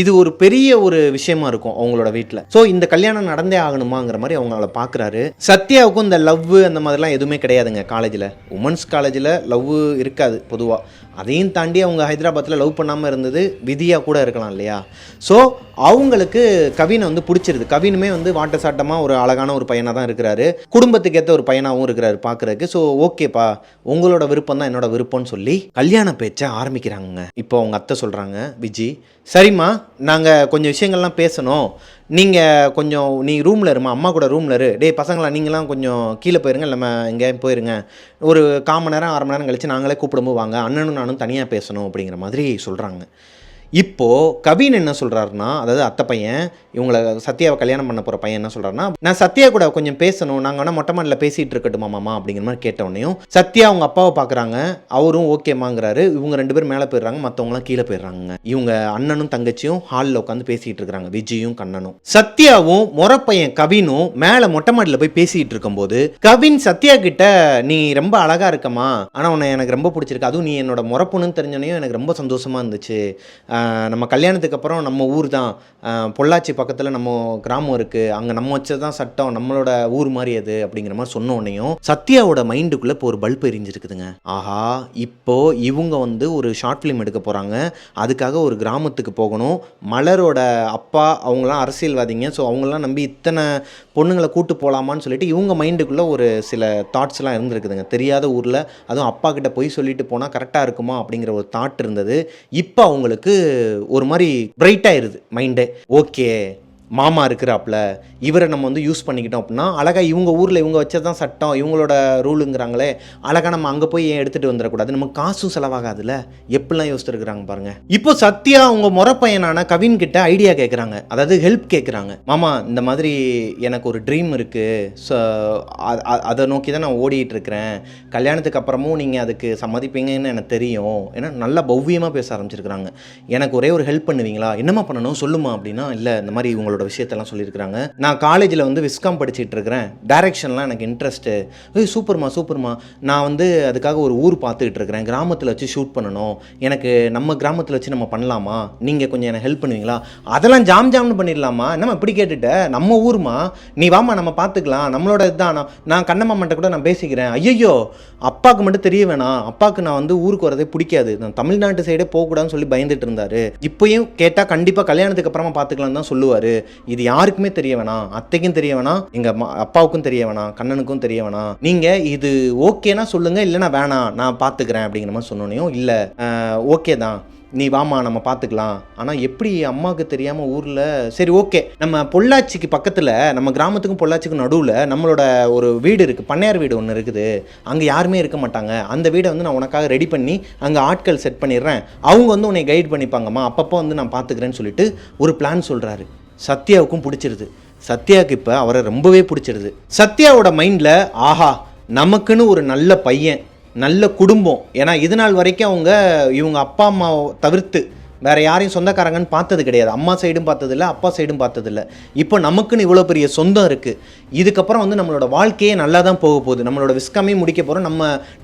இது ஒரு பெரிய ஒரு விஷயமா இருக்கும் அவங்களோட வீட்டில். ஸோ இந்த கல்யாணம் நடந்தே ஆகணுமாங்கிற மாதிரி அவங்கள பார்க்குறாரு. சத்யாவுக்கும் இந்த லவ் அந்த மாதிரிலாம் எதுவுமே கிடையாதுங்க. காலேஜில், உமன்ஸ் காலேஜில் லவ் இருக்காது பொதுவாக. அதையும் தாண்டி அவங்க ஹைதராபாத்தில் லவ் பண்ணாமல் இருந்தது விதியாக கூட இருக்கலாம் இல்லையா. ஸோ அவங்களுக்கு கவினை வந்து பிடிச்சிருது. கவினுமே வந்து வாட்ட சாட்டமாக ஒரு அழகான ஒரு பையனாக தான் இருக்கிறாரு, குடும்பத்துக்கு ஏற்ற ஒரு பையனாகவும் இருக்கிறாரு பார்க்குறதுக்கு. ஸோ ஓகேப்பா, உங்களோட விருப்பம் தான் என்னோட விருப்பம்னு சொல்லி கல்யாண பேச்சை ஆரம்பிக்கிறாங்க. இப்போ அவங்க அத்தை சொல்கிறாங்க, விஜி சரிம்மா, நாங்கள் கொஞ்சம் விஷயங்கள்லாம் பேசணும், நீங்கள் கொஞ்சம் நீ ரூமில் இருமா, அம்மா கூட ரூமில் இரு, டே பசங்களா நீங்களாம் கொஞ்சம் கீழே போயிருங்க, நம்ம எங்கேயும் போயிருங்க, ஒரு 1/4 மணி நேரம் 1/2 மணி நேரம் கழிச்சு நாங்களே கூப்பிடும்போது வாங்க, அண்ணனும் நானும் தனியாக பேசணும் அப்படிங்கிற மாதிரி சொல்கிறாங்க. இப்போ கவின் என்ன சொல்றாருன்னா, அதாவது அத்தை பையன் இவங்கள சத்யாவை கல்யாணம் பண்ண போற பையன் என்ன சொல்றாருன்னா, நான் சத்யா கூட கொஞ்சம் பேசணும், நாங்க வேணா மொட்டை மாடியில் பேசிட்டு இருக்கட்டுமா மாமா அப்படிங்கிற மாதிரி கேட்டவனையும் சத்யா அவங்க அப்பாவை பார்க்குறாங்க, அவரும் ஓகேமாங்கிறாரு. இவங்க 2 பேரும் மேலே போயிடுறாங்க, மற்றவங்களாம் கீழே போயிடுறாங்க. இவங்க அண்ணனும் தங்கச்சியும் ஹாலில் உட்காந்து பேசிட்டு இருக்கிறாங்க, விஜயும் கண்ணனும். சத்யாவும் முறப்பையன் கவினும் மேலே மொட்டை மாடியில் போய் பேசிட்டு இருக்கும்போது கவின் சத்யா கிட்ட, நீ ரொம்ப அழகா இருக்கமா, ஆனா உன்னை எனக்கு ரொம்ப பிடிச்சிருக்கு, அதுவும் நீ என்னோட முறப்புன்னு தெரிஞ்சோனையும் எனக்கு ரொம்ப சந்தோஷமா இருந்துச்சு. நம்ம கல்யாணத்துக்கு அப்புறம் நம்ம ஊர் தான், பொள்ளாச்சி பக்கத்தில் நம்ம கிராமம் இருக்குது, அங்கே நம்ம வச்சதான் சட்டம், நம்மளோட ஊர் மாதிரி அது அப்படிங்கிற மாதிரி சொன்னோன்னையும் சத்யாவோட மைண்டுக்குள்ளே இப்போ ஒரு பல்ப் எரிஞ்சிருக்குதுங்க. ஆஹா, இப்போ இவங்க வந்து ஒரு ஷார்ட் ஃபிலிம் எடுக்க போகிறாங்க, அதுக்காக ஒரு கிராமத்துக்கு போகணும். மலரோட அப்பா அவங்களாம் அரசியல்வாதிங்க, ஸோ அவங்களாம் நம்பி இத்தனை பொண்ணுங்களை கூட்டு போகலாமான்னு சொல்லிட்டு இவங்க மைண்டுக்குள்ளே ஒரு சில தாட்ஸ்லாம் இருந்திருக்குதுங்க. தெரியாத ஊரில் அதுவும் அப்பா கிட்ட போய் சொல்லிட்டு போனால் கரெக்டாக இருக்குமா அப்படிங்கிற ஒரு தாட் இருந்தது. இப்போ அவங்களுக்கு ஒரு மாதிரி பிரைட் ஆயிருது மைண்டே. ஓகே, மாமா இருக்கிறாப்புல, இவரை நம்ம வந்து யூஸ் பண்ணிக்கிட்டோம் அப்படின்னா அழகாக இவங்க ஊரில் இவங்க வச்சதான் சட்டம், இவங்களோட ரூலுங்கிறாங்களே, அழகாக நம்ம அங்கே போய் ஏன் எடுத்துகிட்டு வந்துடக்கூடாது, நம்ம காசும் செலவாகாதுல்ல, எப்படிலாம் யோசிச்சுருக்குறாங்க பாருங்கள். இப்போ சத்யா அவங்க முறை பையனான கவின் கிட்ட ஐடியா கேட்குறாங்க, அதாவது ஹெல்ப் கேட்குறாங்க. மாமா, இந்த மாதிரி எனக்கு ஒரு ட்ரீம் இருக்குது, ஸோ அதை நோக்கி தான் நான் ஓடிட்டு இருக்கிறேன், கல்யாணத்துக்கு அப்புறமும் நீங்கள் அதுக்கு சம்மதிப்பீங்கன்னு எனக்கு தெரியும். ஏன்னா நல்லா பவ்யமாக பேச ஆரம்பிச்சிருக்கிறாங்க. எனக்கு ஒரே ஒரு ஹெல்ப் பண்ணுவீங்களா? என்னம்மா பண்ணணும் சொல்லுமா அப்படின்னா, இல்லை இந்த மாதிரி இவங்களோட விஷயத்தெல்லாம் சொல்லியிருக்கிறாங்க. நான் காலேஜில் வந்து விஸ்காம் படிச்சுட்டு இருக்கிறேன், டைரக்ஷன்லாம் எனக்கு இன்ட்ரெஸ்ட்டு. சூப்பர்மா, நான் வந்து அதுக்காக ஒரு ஊர் பார்த்துக்கிட்டு இருக்கிறேன், கிராமத்தில் வச்சு ஷூட் பண்ணணும், எனக்கு நம்ம கிராமத்தில் வச்சு நம்ம பண்ணலாமா, நீங்கள் கொஞ்சம் எனக்கு ஹெல்ப் பண்ணுவீங்களா? அதெல்லாம் ஜாம்னு பண்ணிடலாமா, என்னம்மா இப்படி கேட்டுட்ட, நம்ம ஊர்மா, நீ வாமா நம்ம பார்த்துக்கலாம், நம்மளோட இதுதான், நான் கண்ணம்மாட்ட கூட நான் பேசிக்கிறேன். ஐயோ, அப்பாவுக்கு மட்டும் தெரிய வேணாம், அப்பாவுக்கு நான் வந்து ஊருக்கு வரதே பிடிக்காது, நான் தமிழ்நாட்டு சைடே போகக்கூடாதுன்னு சொல்லி பயந்துட்டு இருந்தார். இப்போயும் கேட்டால் கண்டிப்பாக கல்யாணத்துக்கு அப்புறமா பார்த்துக்கலான்னு தான் சொல்லுவார். இது யாருக்குமே தெரிய வேணாம், அத்தைக்கும் தெரிய வேணாம், எங்கள் அப்பாவுக்கும் தெரிய வேணாம், கண்ணனுக்கும் தெரிய வேணாம், நீங்கள் இது ஓகேனா சொல்லுங்கள், இல்லைனா வேணாம் நான் பார்த்துக்கிறேன் அப்படிங்கிற மாதிரி சொன்னோனையும், இல்லை ஓகே தான், நீ வாமா நம்ம பார்த்துக்கலாம், ஆனால் எப்படி அம்மாவுக்கு தெரியாமல் ஊரில், சரி ஓகே, நம்ம பொள்ளாச்சிக்கு பக்கத்தில், நம்ம கிராமத்துக்கும் பொள்ளாச்சிக்கும் நடுவில் நம்மளோட ஒரு வீடு இருக்குது, பண்ணையார் வீடு ஒன்று இருக்குது, அங்கே யாருமே இருக்க மாட்டாங்க, அந்த வீடை வந்து நான் உனக்காக ரெடி பண்ணி அங்கே ஆட்கள் செட் பண்ணிடுறேன், அவங்க வந்து உன்னை கைட் பண்ணிப்பாங்கம்மா, அப்பப்போ வந்து நான் பார்த்துக்கிறேன்னு சொல்லிட்டு ஒரு பிளான் சொல்கிறாரு. சத்யாவுக்கும் பிடிச்சிருது. சத்யாவுக்கு இப்போ அவரை ரொம்பவே பிடிச்சிருது. சத்யாவோட மைண்டில், ஆஹா, நமக்குன்னு ஒரு நல்ல பையன், நல்ல குடும்பம், ஏன்னா இது நாள் வரைக்கும் இவங்க அப்பா அம்மாவை தவிர்த்து வேறு யாரையும் சொந்தக்காரங்கன்னு பார்த்தது கிடையாது, அம்மா சைடும் பார்த்ததில்ல, அப்பா சைடும் பார்த்ததில்ல. இப்போ நமக்குன்னு இவ்வளோ பெரிய சொந்தம் இருக்குது, இதுக்கப்புறம் வந்து நம்மளோட வாழ்க்கையே நல்லா தான் போக போகுது, நம்மளோட விஸ்காமே முடிக்க போகிறோம்,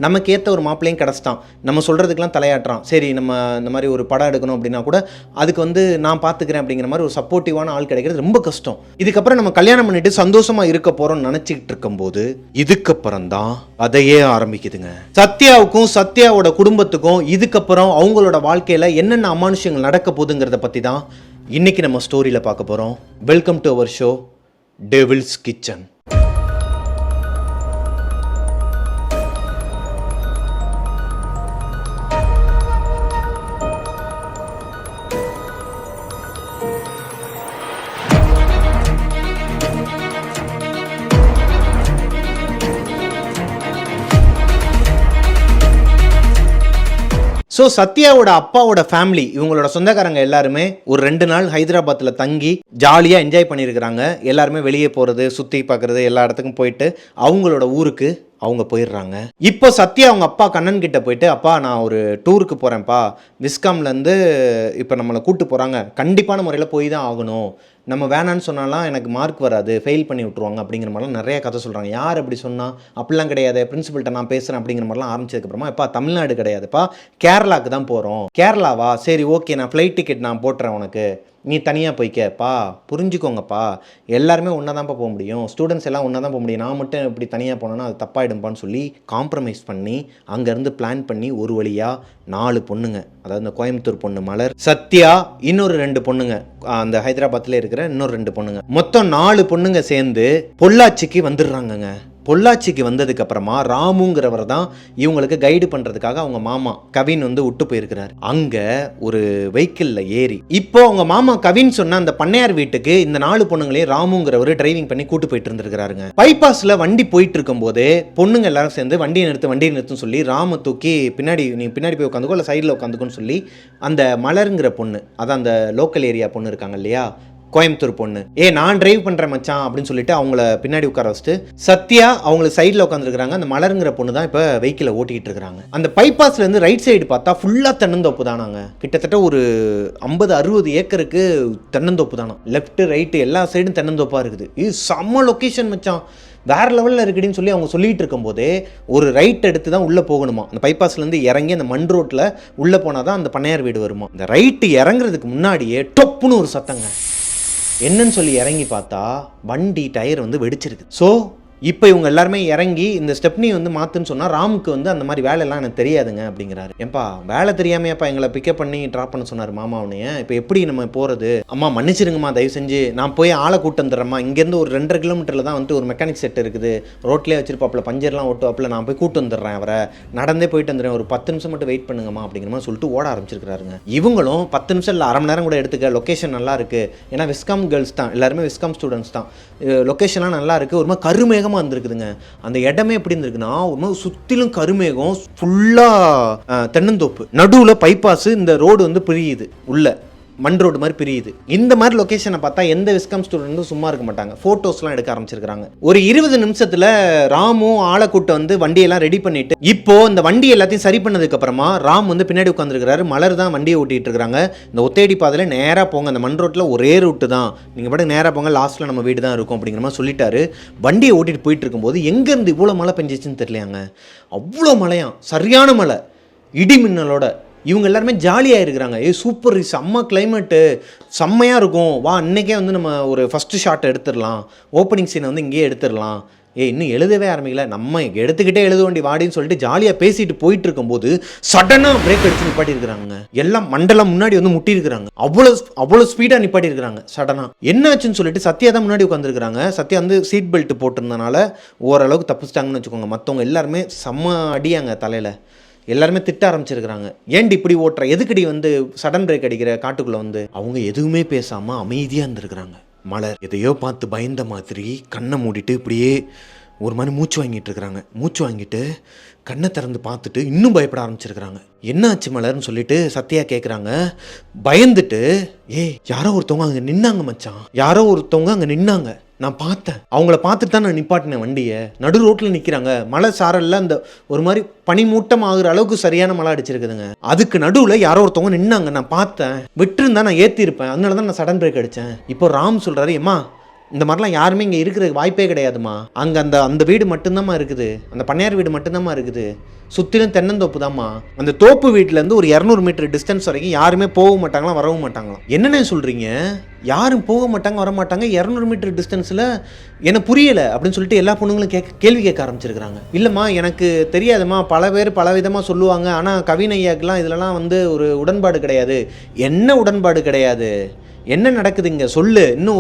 நமக்கு ஏற்ற ஒரு மாப்பிள்ளையும் கிடச்சிட்டான், நம்ம சொல்கிறதுக்கெலாம் தலையாட்டுறான், சரி நம்ம இந்த மாதிரி ஒரு படம் எடுக்கணும் அப்படின்னா கூட அதுக்கு வந்து நான் பார்த்துக்கிறேன் அப்படிங்கிற மாதிரி ஒரு சப்போர்ட்டிவான ஆள் கிடைக்கிறது ரொம்ப கஷ்டம். இதுக்கப்புறம் நம்ம கல்யாணம் பண்ணிட்டு சந்தோஷமாக இருக்க போகிறோம்னு நினச்சிக்கிட்டு இருக்கும்போது இதுக்கப்புறம் தான் அதையே ஆரம்பிக்குதுங்க. சத்யாவுக்கும் சத்யாவோட குடும்பத்துக்கும் இதுக்கப்புறம் அவங்களோட வாழ்க்கையில் என்னென்ன அமானுஷம் நடக்க போகுதுங்கிறத பற்றி தான் இன்னைக்கு நம்ம ஸ்டோரியில் பார்க்க போகிறோம். Welcome to our show devil's kitchen. So சத்யாவோட அப்பாவோட ஃபேமிலி, இவங்களோட சொந்தக்காரங்க எல்லாருமே ஒரு 2 நாள் ஹைதராபாத்தில் தங்கி ஜாலியாக என்ஜாய் பண்ணியிருக்கிறாங்க. எல்லாருமே வெளியே போகிறது, சுற்றி பார்க்குறது, எல்லா இடத்துக்கும் போயிட்டு அவங்களோட ஊருக்கு அவங்க போயிடுறாங்க. இப்போ சத்யா அவங்க அப்பா கண்ணன் கிட்ட போயிட்டு, அப்பா நான் ஒரு டூருக்கு போகிறேன்ப்பா, விஸ்காம்லேருந்து இப்போ நம்மளை கூப்பிட்டு போகிறாங்க, கண்டிப்பான முறையில் போய் தான் ஆகணும், நம்ம வேணான்னு சொன்னாலாம் எனக்கு மார்க் வராது, ஃபெயில் பண்ணி விட்ருவாங்க அப்படிங்கிற மாதிரிலாம் நிறைய கதை சொல்கிறாங்க. யார் அப்படி சொன்னால், அப்படிலாம் கிடையாது, பிரின்சிபல்கிட்ட நான் பேசுகிறேன் அப்படிங்கிற மாதிரிலாம் ஆரம்பிச்சதுக்கப்புறமா, எப்பா தமிழ்நாடு கிடையாதுப்பா, கேரளாவுக்கு தான் போகிறோம். கேரளாவா, சரி ஓகே, நான் ஃப்ளைட் டிக்கெட் நான் போட்டுறேன் உனக்கு, நீ தனியாக போய்க்கப்பா, புரிஞ்சுக்கோங்கப்பா, எல்லாருமே ஒன்றா தான்ப்பா போக முடியும், ஸ்டூடெண்ட்ஸ் எல்லாம் ஒன்றா தான் போக முடியும், நான் மட்டும் இப்படி தனியாக போனேன்னா அது தப்பாயிடும்ப்பான்னு சொல்லி காம்ப்ரமைஸ் பண்ணி அங்கேருந்து பிளான் பண்ணி ஒரு வழியாக 4 பொண்ணுங்க, அதாவது இந்த கோயம்புத்தூர் பொண்ணு மலர், சத்யா, இன்னொரு 2 பொண்ணுங்க, அந்த ஹைதராபாத்தில் இருக்கிற இன்னொரு 2 பொண்ணுங்க, மொத்தம் 4 பொண்ணுங்க சேர்ந்து பொள்ளாச்சிக்கு வந்துடுறாங்கங்க. பொள்ளாச்சிக்கு வந்ததுக்கு அப்புறமா ராமுங்கிறவர் தான் இவங்களுக்கு கைடு பண்றதுக்காக அவங்க மாமா கவின் வந்து விட்டு போயிருக்கிறார். அங்க ஒரு வெஹிக்கிள்ல ஏறி இப்போ அவங்க மாமா கவின் சொன்ன அந்த பண்ணையார் வீட்டுக்கு இந்த 4 பொண்ணுங்களையும் ராமுங்கிறவர் டிரைவிங் பண்ணி கூட்டு போயிட்டு இருந்திருக்காருங்க. பைபாஸ்ல வண்டி போயிட்டு இருக்கும் போதே பொண்ணுங்க எல்லாரும் சேர்ந்து வண்டியை நிறுத்துன்னு சொல்லி ராம தூக்கி பின்னாடி நீ பின்னாடி போய் உட்காந்துக்கோ இல்லை சைடில் உட்காந்துக்கோன்னு சொல்லி அந்த மலருங்கிற பொண்ணு, அதான் அந்த லோக்கல் ஏரியா பொண்ணு இருக்காங்க இல்லையா, கோயம்புத்தூர் பொண்ணு, நான் டிரைவ் பண்றேன் மச்சான் அப்படின்னு சொல்லிட்டு அவங்கள பின்னாடி உட்கார வச்சுட்டு சத்யா அவங்களுக்கு சைடில் உட்காந்துருக்காங்க. அந்த மலருங்கிற பொண்ணு தான் இப்போ வெஹிக்கிளை ஓட்டிக்கிட்டு இருக்காங்க. அந்த பைபாஸ்ல இருந்து ரைட் சைடு பார்த்தா ஃபுல்லா தென்னந்தோப்பு தானாங்க. கிட்டத்தட்ட ஒரு 50-60 ஏக்கருக்கு தென்னந்தோப்பு தானா. லெஃப்ட் ரைட்டு எல்லா சைடும் தென்னந்தோப்பா இருக்குது. இது செம்ம லொக்கேஷன் மச்சான், வேற லெவலில் இருக்குன்னு சொல்லி அவங்க சொல்லிட்டு இருக்கும்போதே ஒரு ரைட் எடுத்து தான் உள்ளே போகணுமா. அந்த பைபாஸ்லேருந்து இறங்கி அந்த மண் ரோட்டில் உள்ளே போனால் தான் அந்த பண்ணையார் வீடு வருமா. இந்த ரைட்டு இறங்குறதுக்கு முன்னாடியே டொப்புன்னு ஒரு சத்தங்க. என்னன்னு சொல்லி இறங்கி பார்த்தா வண்டி டயர் வந்து வெடிச்சிருக்கு. ஸோ இப்போ இவங்க எல்லாருமே இறங்கி இந்த ஸ்டெப்னி வந்து மாற்றுன்னு சொன்னால் ராமுக்கு வந்து அந்த மாதிரி வேலையெல்லாம் எனக்கு தெரியாதுங்க அப்படிங்கிறாரு. ஏன்பா வேலை தெரியாமையாப்பா எங்களை பிக்கப் பண்ணி ட்ராப் பண்ண சொன்னார் மாமாவனைய, இப்போ எப்படி நம்ம போகிறது? அம்மா மன்னிச்சிருங்கம்மா, தயவு செஞ்சு நான் போய் ஆளை கூட்டு வந்துடுறேம்மா. இங்கேருந்து ஒரு 2.5 கிலோமீட்டரில் தான் வந்துட்டு ஒரு மெக்கானிக் செட் இருக்குது, ரோட்லேயே வச்சிருப்பாப்பில், பஞ்சர்லாம் ஓட்டுவாப்பில், நான் போய் கூட்டு வந்துடுறேன் அவரை, நடந்தே போயிட்டு வந்துடுறேன், ஒரு 10 நிமிஷம் மட்டும் வெயிட் பண்ணுங்கம்மா அப்படிங்கிற மாதிரி சொல்லிட்டு ஓட ஆரம்பிச்சிருக்காருங்க. இவங்களும் 10 நிமிஷம் இல்லை 1/2 மணி நேரம் கூட எடுத்துக்க, லொக்கேஷன் நல்லா இருக்குது, ஏன்னா விஸ்காம் கேர்ள்ஸ் தான் எல்லாருமே, விஸ்காம் ஸ்டூடெண்ட்ஸ் தான், லொக்கேஷன்லாம் நல்லா இருக்குது, ஒரு மாதிரி கருமேகமாக வந்துருக்குதுங்க. அந்த இடமே எப்படி இருந்திருக்குன்னா ஒரு மாதிரி சுற்றிலும் கருமேகம், ஃபுல்லாக தென்னந்தோப்பு, நடுவில் பைபாஸ், இந்த ரோடு வந்து பிரியுது, உள்ள மண் ரோடு மாதிரி பிரியுது. இந்த மாதிரி லொக்கேஷனை பார்த்தா எந்த விஸ்காம் ஸ்டூடெண்ட்டும் சும்மா இருக்க மாட்டாங்க, ஃபோட்டோஸ்லாம் எடுக்க ஆரம்பிச்சிருக்காங்க. ஒரு 20 நிமிஷத்தில் ராமு ஆளை கூட்ட வந்து வண்டியெல்லாம் ரெடி பண்ணிட்டு இப்போ இந்த வண்டி எல்லாத்தையும் சரி பண்ணதுக்கு அப்புறமா ராம் வந்து பின்னாடி உட்காந்துருக்காரு, மலர் தான் வண்டியை ஓட்டிட்டு இருக்காங்க. இந்த ஒத்தேடி பாதையில் நேராக போங்க, அந்த மண் ரோட்டில் ஒரே ரூட்டு தான், நீங்கள் பாட்டு நேராக போங்க, லாஸ்ட்டில் நம்ம வீடு தான் இருக்கும் அப்படிங்கிற மாதிரி சொல்லிட்டாரு. வண்டியை ஓட்டிட்டு போயிட்டு இருக்கும்போது எங்கேருந்து இவ்வளோ மழை பெஞ்சிச்சுன்னு தெரியலையாங்க. அவ்வளோ மழையாம், சரியான மழை, இடி மின்னலோட. இவங்க எல்லாருமே ஜாலியாக இருக்கிறாங்க. சூப்பர், செம்ம கிளைமேட்டு, செம்மையாக இருக்கும், வா இன்றைக்கே வந்து நம்ம ஒரு ஃபஸ்ட்டு ஷாட் எடுத்துடலாம், ஓப்பனிங் சீனை வந்து இங்கேயே எடுத்துடலாம், இன்னும் எழுதவே ஆரம்பிக்கல, நம்ம எடுத்துக்கிட்டே எழுத வேண்டி வாடின்னு சொல்லிட்டு ஜாலியாக பேசிட்டு போயிட்டு இருக்கும்போது சடனாக பிரேக் அடிச்சு நிப்பாட்டி இருக்கிறாங்க. எல்லாம் மண்டலம் முன்னாடி வந்து முட்டி இருக்கிறாங்க, அவ்வளோ ஸ்பீடாக நிப்பாட்டி இருக்கிறாங்க. சடனாக என்ன ஆச்சுன்னு சொல்லிட்டு சத்யா தான் முன்னாடி உட்காந்துருக்காங்க. சத்யா வந்து சீட் பெல்ட் போட்டிருந்தனால ஓரளவுக்கு தப்பிச்சிட்டாங்கன்னு வச்சுக்கோங்க. மற்றவங்க எல்லாருமே செம்ம அடியாங்க தலையில், எல்லாருமே திட்ட ஆரம்பிச்சிருக்கிறாங்க. ஏன்டி இப்படி ஓட்டுற, எதுக்கடி வந்து சடன் பிரேக் அடிக்கிற காட்டுக்குள்ளே வந்து. அவங்க எதுவுமே பேசாமல் அமைதியாக இருந்திருக்கிறாங்க. மலர் எதையோ பார்த்து பயந்த மாதிரி கண்ணை மூடிட்டு இப்படியே ஒரு மாதிரி மூச்சு வாங்கிட்டு இருக்கிறாங்க. மூச்சு வாங்கிட்டு கண்ணை திறந்து பார்த்துட்டு இன்னும் பயப்பட ஆரம்பிச்சிருக்கிறாங்க. என்ன ஆச்சு மலர்னு சொல்லிட்டு சத்யா கேட்குறாங்க. பயந்துட்டு யாரோ ஒருத்தவங்க அங்கே நின்னாங்க மச்சான், யாரோ ஒருத்தவங்க அங்கே நின்னாங்க, நான் பார்த்தேன், அவங்கள பார்த்துட்டு தான் நான் நிப்பாட்டினேன் வண்டியை, நடு ரோட்டில் நிற்கிறாங்க, மழை சாரல்ல அந்த ஒரு மாதிரி பனிமூட்டம் ஆகுற அளவுக்கு சரியான மழை அடிச்சிருக்குதுங்க, அதுக்கு நடுவில் யாரோ ஒருத்தவங்க நின்னாங்க, நான் பார்த்தேன், விட்டுருந்தா நான் ஏற்றிருப்பேன், அதனால தான் நான் சடன் பிரேக் அடித்தேன். இப்போ ராம் சொல்கிறாரு, ஏம்மா இந்த மாதிரிலாம் யாருமே இங்கே இருக்கிறதுக்கு வாய்ப்பே கிடையாதுமா, அங்கே அந்த வீடு மட்டும்தாம்மா இருக்குது, அந்த பண்ணையார் வீடு மட்டும்தாம்மா இருக்குது, சுற்றிலும் தென்னந்தோப்பு தாம்மா, அந்த தோப்பு வீட்டிலேருந்து ஒரு 200 மீட்டர் டிஸ்டன்ஸ் வரைக்கும் யாருமே போக மாட்டாங்களாம், வரவும் மாட்டாங்களாம். என்னென்ன சொல்கிறீங்க, யாரும் போக மாட்டாங்க வர மாட்டாங்க, 200 மீட்டர் டிஸ்டன்ஸில் எனக்கு புரியலை அப்படின்னு சொல்லிட்டு எல்லா பொண்ணுங்களும் கேள்வி கேட்க ஆரம்பிச்சிருக்கிறாங்க. இல்லைம்மா எனக்கு தெரியாதுமா, பல பேர் பல விதமாக சொல்லுவாங்க, ஆனால் கவின் ஐயாக்கெலாம் இதிலலாம் வந்து ஒரு உடன்பாடு கிடையாது. என்ன உடன்பாடு கிடையாது, என்ன நடக்குது இங்கே சொல்லு, இன்னும்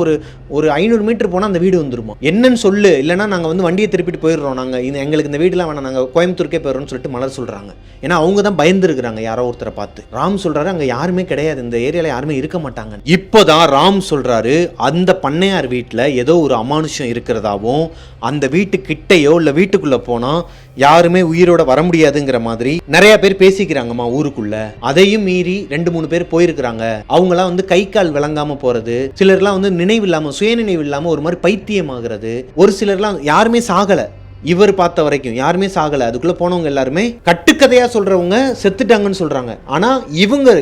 ஒரு 500 மீட்டர் போனால் அந்த வீடு வந்துருமா, என்னன்னு சொல்லு, இல்லைனா நாங்கள் வந்து வண்டியை திருப்பிட்டு போயிடுறோம், நாங்கள் எங்களுக்கு இந்த வீடுலாம் வேணாம், நாங்கள் கோயம்புத்தூருக்கே போயிடுறோம்னு சொல்லிட்டு மலர் சொல்கிறாங்க. ஏன்னா அவங்க தான் பயந்துருக்குறாங்க யாரோ ஒருத்தரை பார்த்து. ராம் சொல்கிறாரு, அங்கே யாருமே கிடையாது, இந்த ஏரியாவில் யாருமே இருக்க மாட்டாங்க. இப்போதான் ராம் சொல்கிறாரு, அந்த பண்ணையார் வீட்டில் ஏதோ ஒரு அமானுஷம் இருக்கிறதாவும், அந்த வீட்டுக்கிட்டையோ இல்லை வீட்டுக்குள்ளே போனால் யாருமே உயிரோட வர முடியாதுங்கிற மாதிரி நிறைய பேர் பேசிக்கிறாங்கம்மா ஊருக்குள்ள. அதையும் மீறி 2-3 பேர் போயிருக்கிறாங்க. அவங்களாம் வந்து கை கால் விளங்காம போறது, சிலர்லாம் வந்து நினைவு இல்லாம சுயநினைவு இல்லாம ஒரு மாதிரி பைத்தியமாகிறது, ஒரு சிலர்லாம் யாருமே சாகல, இவர் பார்த்த வரைக்கும் யாருமே சாகல, அதுக்குள்ள போனவங்க எல்லாருமே கட்டுக்கதையா சொல்றவங்க செத்துட்டாங்கன்னு சொல்றாங்க. ஆனா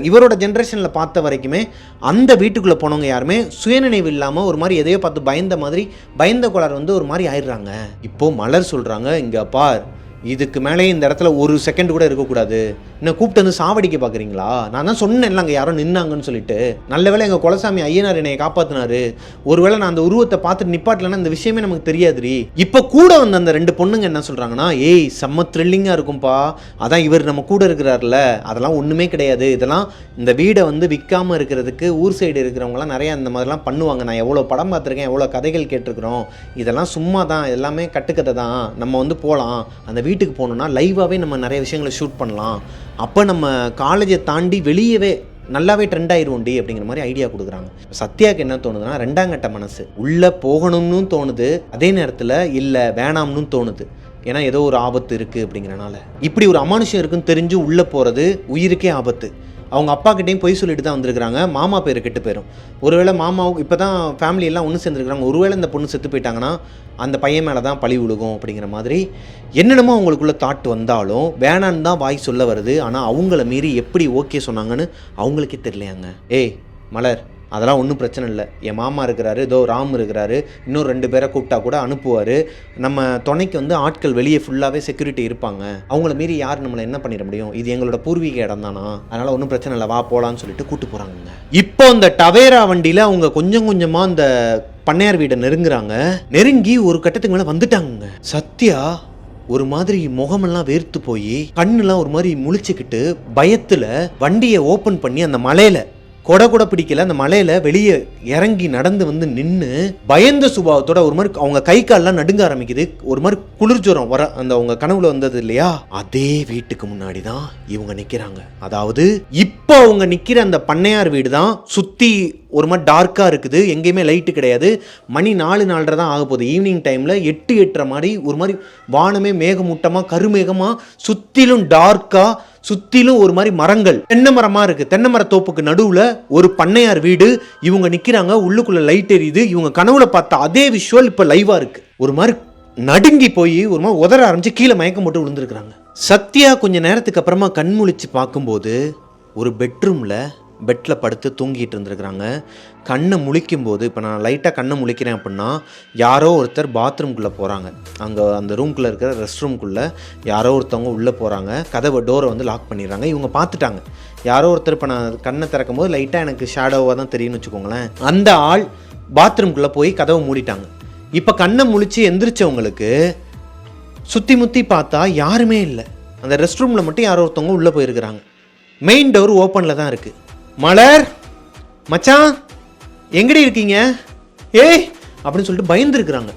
இவரோட ஜெனரேஷன்ல பார்த்த வரைக்குமே அந்த வீட்டுக்குள்ள போனவங்க யாருமே சுயநினைவு இல்லாம ஒரு மாதிரி எதையோ பார்த்து பயந்த மாதிரி, பயந்த கோளாறு வந்து ஒரு மாதிரி ஆயிடுறாங்க. இப்போ மலர் சொல்றாங்க, இங்க பார், இதுக்கு மேலே இந்த இடத்துல ஒரு செகண்ட் கூட இருக்கக்கூடாது, என்ன கூப்பிட்டு வந்து சாவடிக்க பார்க்குறீங்களா? நான் தான் சொன்னேன்ல அங்கே யாரோ நின்னாங்கன்னு சொல்லிட்டு. நல்ல வேளை எங்கள் குலசாமி ஐயனார் என்னை காப்பாற்றினாரு. ஒருவேளை நான் அந்த உருவத்தை பார்த்துட்டு நிப்பாட்டலன்னா இந்த விஷயமே நமக்கு தெரியாதுரி. இப்போ கூட வந்து அந்த 2 பொண்ணுங்க என்ன சொல்கிறாங்கன்னா, ஏய் செம்ம த்ரில்லிங்காக இருக்கும்பா, அதான் இவர் நம்ம கூட இருக்கிறார்ல, அதெல்லாம் ஒன்றுமே கிடையாது, இதெல்லாம் இந்த வீடை வந்து விற்காமல் இருக்கிறதுக்கு ஊர் சைடு இருக்கிறவங்களாம் நிறையா இந்த மாதிரிலாம் பண்ணுவாங்க. நான் எவ்வளோ படம் பார்த்துருக்கேன், எவ்வளோ கதைகள் கேட்டிருக்கிறோம், இதெல்லாம் சும்மா தான், எல்லாமே கட்டுக்கதை தான், நம்ம வந்து போகலாம், அந்த வீட்டுக்கு போகணுன்னா லைவாகவே நம்ம நிறைய விஷயங்களை ஷூட் பண்ணலாம், அப்போ நம்ம காலேஜை தாண்டி வெளியவே நல்லாவே ட்ரெண்ட் ஆயிடுவோண்டி அப்படிங்கிற மாதிரி ஐடியா கொடுக்குறாங்க. சத்யாவுக்கு என்ன தோணுதுன்னா, 2ஆம் கட்ட மனசு, உள்ளே போகணும்னு தோணுது, அதே நேரத்தில் இல்லை வேணாம்னு தோணுது. ஏன்னா ஏதோ ஒரு ஆபத்து இருக்குது அப்படிங்கிறனால. இப்படி ஒரு அமானுஷம் இருக்குன்னு தெரிஞ்சு உள்ளே போகிறது உயிருக்கே ஆபத்து. அவங்க அப்பா கிட்டேயும் பொய் சொல்லிட்டு தான் வந்திருக்கிறாங்க. மாமா பேர் கெட்டு போயிடும். ஒருவேளை மாமாவும் இப்போ தான் ஃபேமிலி எல்லாம் ஒன்று சேர்ந்துருக்குறாங்க, ஒருவேளை இந்த பொண்ணு செத்து போயிட்டாங்கன்னா அந்த பையன் மேலே தான் பழி விழுகும் அப்படிங்கிற மாதிரி என்னென்னமோ அவங்களுக்குள்ள தாட் வந்தாலும் வேணான்னு தான் வாய் சொல்ல வருது. ஆனால் அவங்கள மீறி எப்படி ஓகே சொன்னாங்கன்னு அவங்களுக்கே தெரியலையாங்க. ஏய் மலர், அதெல்லாம் ஒன்றும் பிரச்சனை இல்லை, என் மாமா இருக்கிறாரு, இதோ ராம் இருக்கிறாரு, இன்னும் 2 பேரை கூப்பிட்டா கூட அனுப்புவார், நம்ம துணைக்கு வந்து ஆட்கள் வெளியே ஃபுல்லாகவே செக்யூரிட்டி இருப்பாங்க, அவங்கள மீறி யார் நம்மளை என்ன பண்ணிட முடியும், இது எங்களோட பூர்வீக இடம் தானா, அதனால் ஒன்றும் பிரச்சனை இல்லை, வா போகலான்னு சொல்லிட்டு கூப்பிட்டு போகிறாங்க. இப்போ அந்த டவேரா வண்டியில் அவங்க கொஞ்சம் கொஞ்சமாக அந்த பண்ணையார் வீடை நெருங்கி ஒரு கட்டத்துக்கு மேலே வந்துட்டாங்க. சத்யா ஒரு மாதிரி முகமெல்லாம் வேர்த்து போய் கண்ணுலாம் ஒரு மாதிரி முழிச்சுக்கிட்டு பயத்தில் வண்டியை ஓப்பன் பண்ணி அந்த மலையில் கொடை பிடிக்கல, அந்த மலையில வெளியே இறங்கி நடந்து வந்து நின்று பயந்த சுபாவத்தோட ஒரு மாதிரி அவங்க கை கால்லாம் நடுங்க ஆரம்பிக்குது. ஒரு மாதிரி குளிர்ஜுரம் வர அந்த அவங்க கனவுல வந்தது இல்லையா, அதே வீட்டுக்கு முன்னாடி தான் இவங்க நிக்கிறாங்க. அதாவது இப்போ அவங்க நிக்கிற அந்த பண்ணையார் வீடு தான் சுத்தி ஒரு மாதிரி டார்க்காக இருக்குது, எங்கேயுமே லைட்டு கிடையாது. மணி 4:30 தான் ஆக போகுது. ஈவினிங் டைமில் 8:30 மாதிரி ஒரு மாதிரி வானமே மேகமூட்டமாக கருமேகமாக சுற்றிலும் டார்க்காக, சுற்றிலும் ஒரு மாதிரி மரங்கள், தென்னை மரமாக இருக்குது. தென்னை மர தோப்புக்கு நடுவில் ஒரு பண்ணையார் வீடு, இவங்க நிற்கிறாங்க, உள்ளுக்குள்ளே லைட் எரியுது. இவங்க கனவுல பார்த்த அதே விஷுவல் இப்போ லைவாக இருக்குது. ஒரு மாதிரி நடுங்கி போய் ஒரு மாதிரி உதற ஆரம்பிச்சு கீழே மயக்கம் போட்டு விழுந்துருக்குறாங்க. சத்யா கொஞ்சம் நேரத்துக்கு அப்புறமா கண்முழிச்சு பார்க்கும்போது ஒரு பெட்டில் படுத்து தூங்கிட்டு இருந்துருக்குறாங்க. கண்ணை முழிக்கும்போது, இப்போ நான் லைட்டாக கண்ணை முழிக்கிறேன் அப்படின்னா, யாரோ ஒருத்தர் பாத்ரூம்குள்ளே போகிறாங்க. அங்கே அந்த ரூம்குள்ளே இருக்கிற ரெஸ்ட் ரூம்குள்ளே யாரோ ஒருத்தவங்க உள்ளே போகிறாங்க. கதவை டோரை வந்து லாக் பண்ணிடுறாங்க. இவங்க பார்த்துட்டாங்க யாரோ ஒருத்தர். இப்போ நான் கண்ணை திறக்கும் போது லைட்டாக எனக்கு ஷேடோவாக தான் தெரியும்னு வச்சுக்கோங்களேன். அந்த ஆள் பாத்ரூம்குள்ளே போய் கதவை மூடிட்டாங்க. இப்போ கண்ணை முழிச்சு எந்திரிச்சவங்களுக்கு சுற்றி முற்றி பார்த்தா யாருமே இல்லை. அந்த ரெஸ்ட் ரூமில் மட்டும் யாரோ ஒருத்தவங்க உள்ளே போயிருக்கிறாங்க. மெயின் டோர் ஓப்பனில் தான் இருக்குது. மலர் மச்சான் எங்கடி இருக்கீங்க ஏய் அப்படின்னு சொல்லிட்டு பயந்துருக்குறாங்க.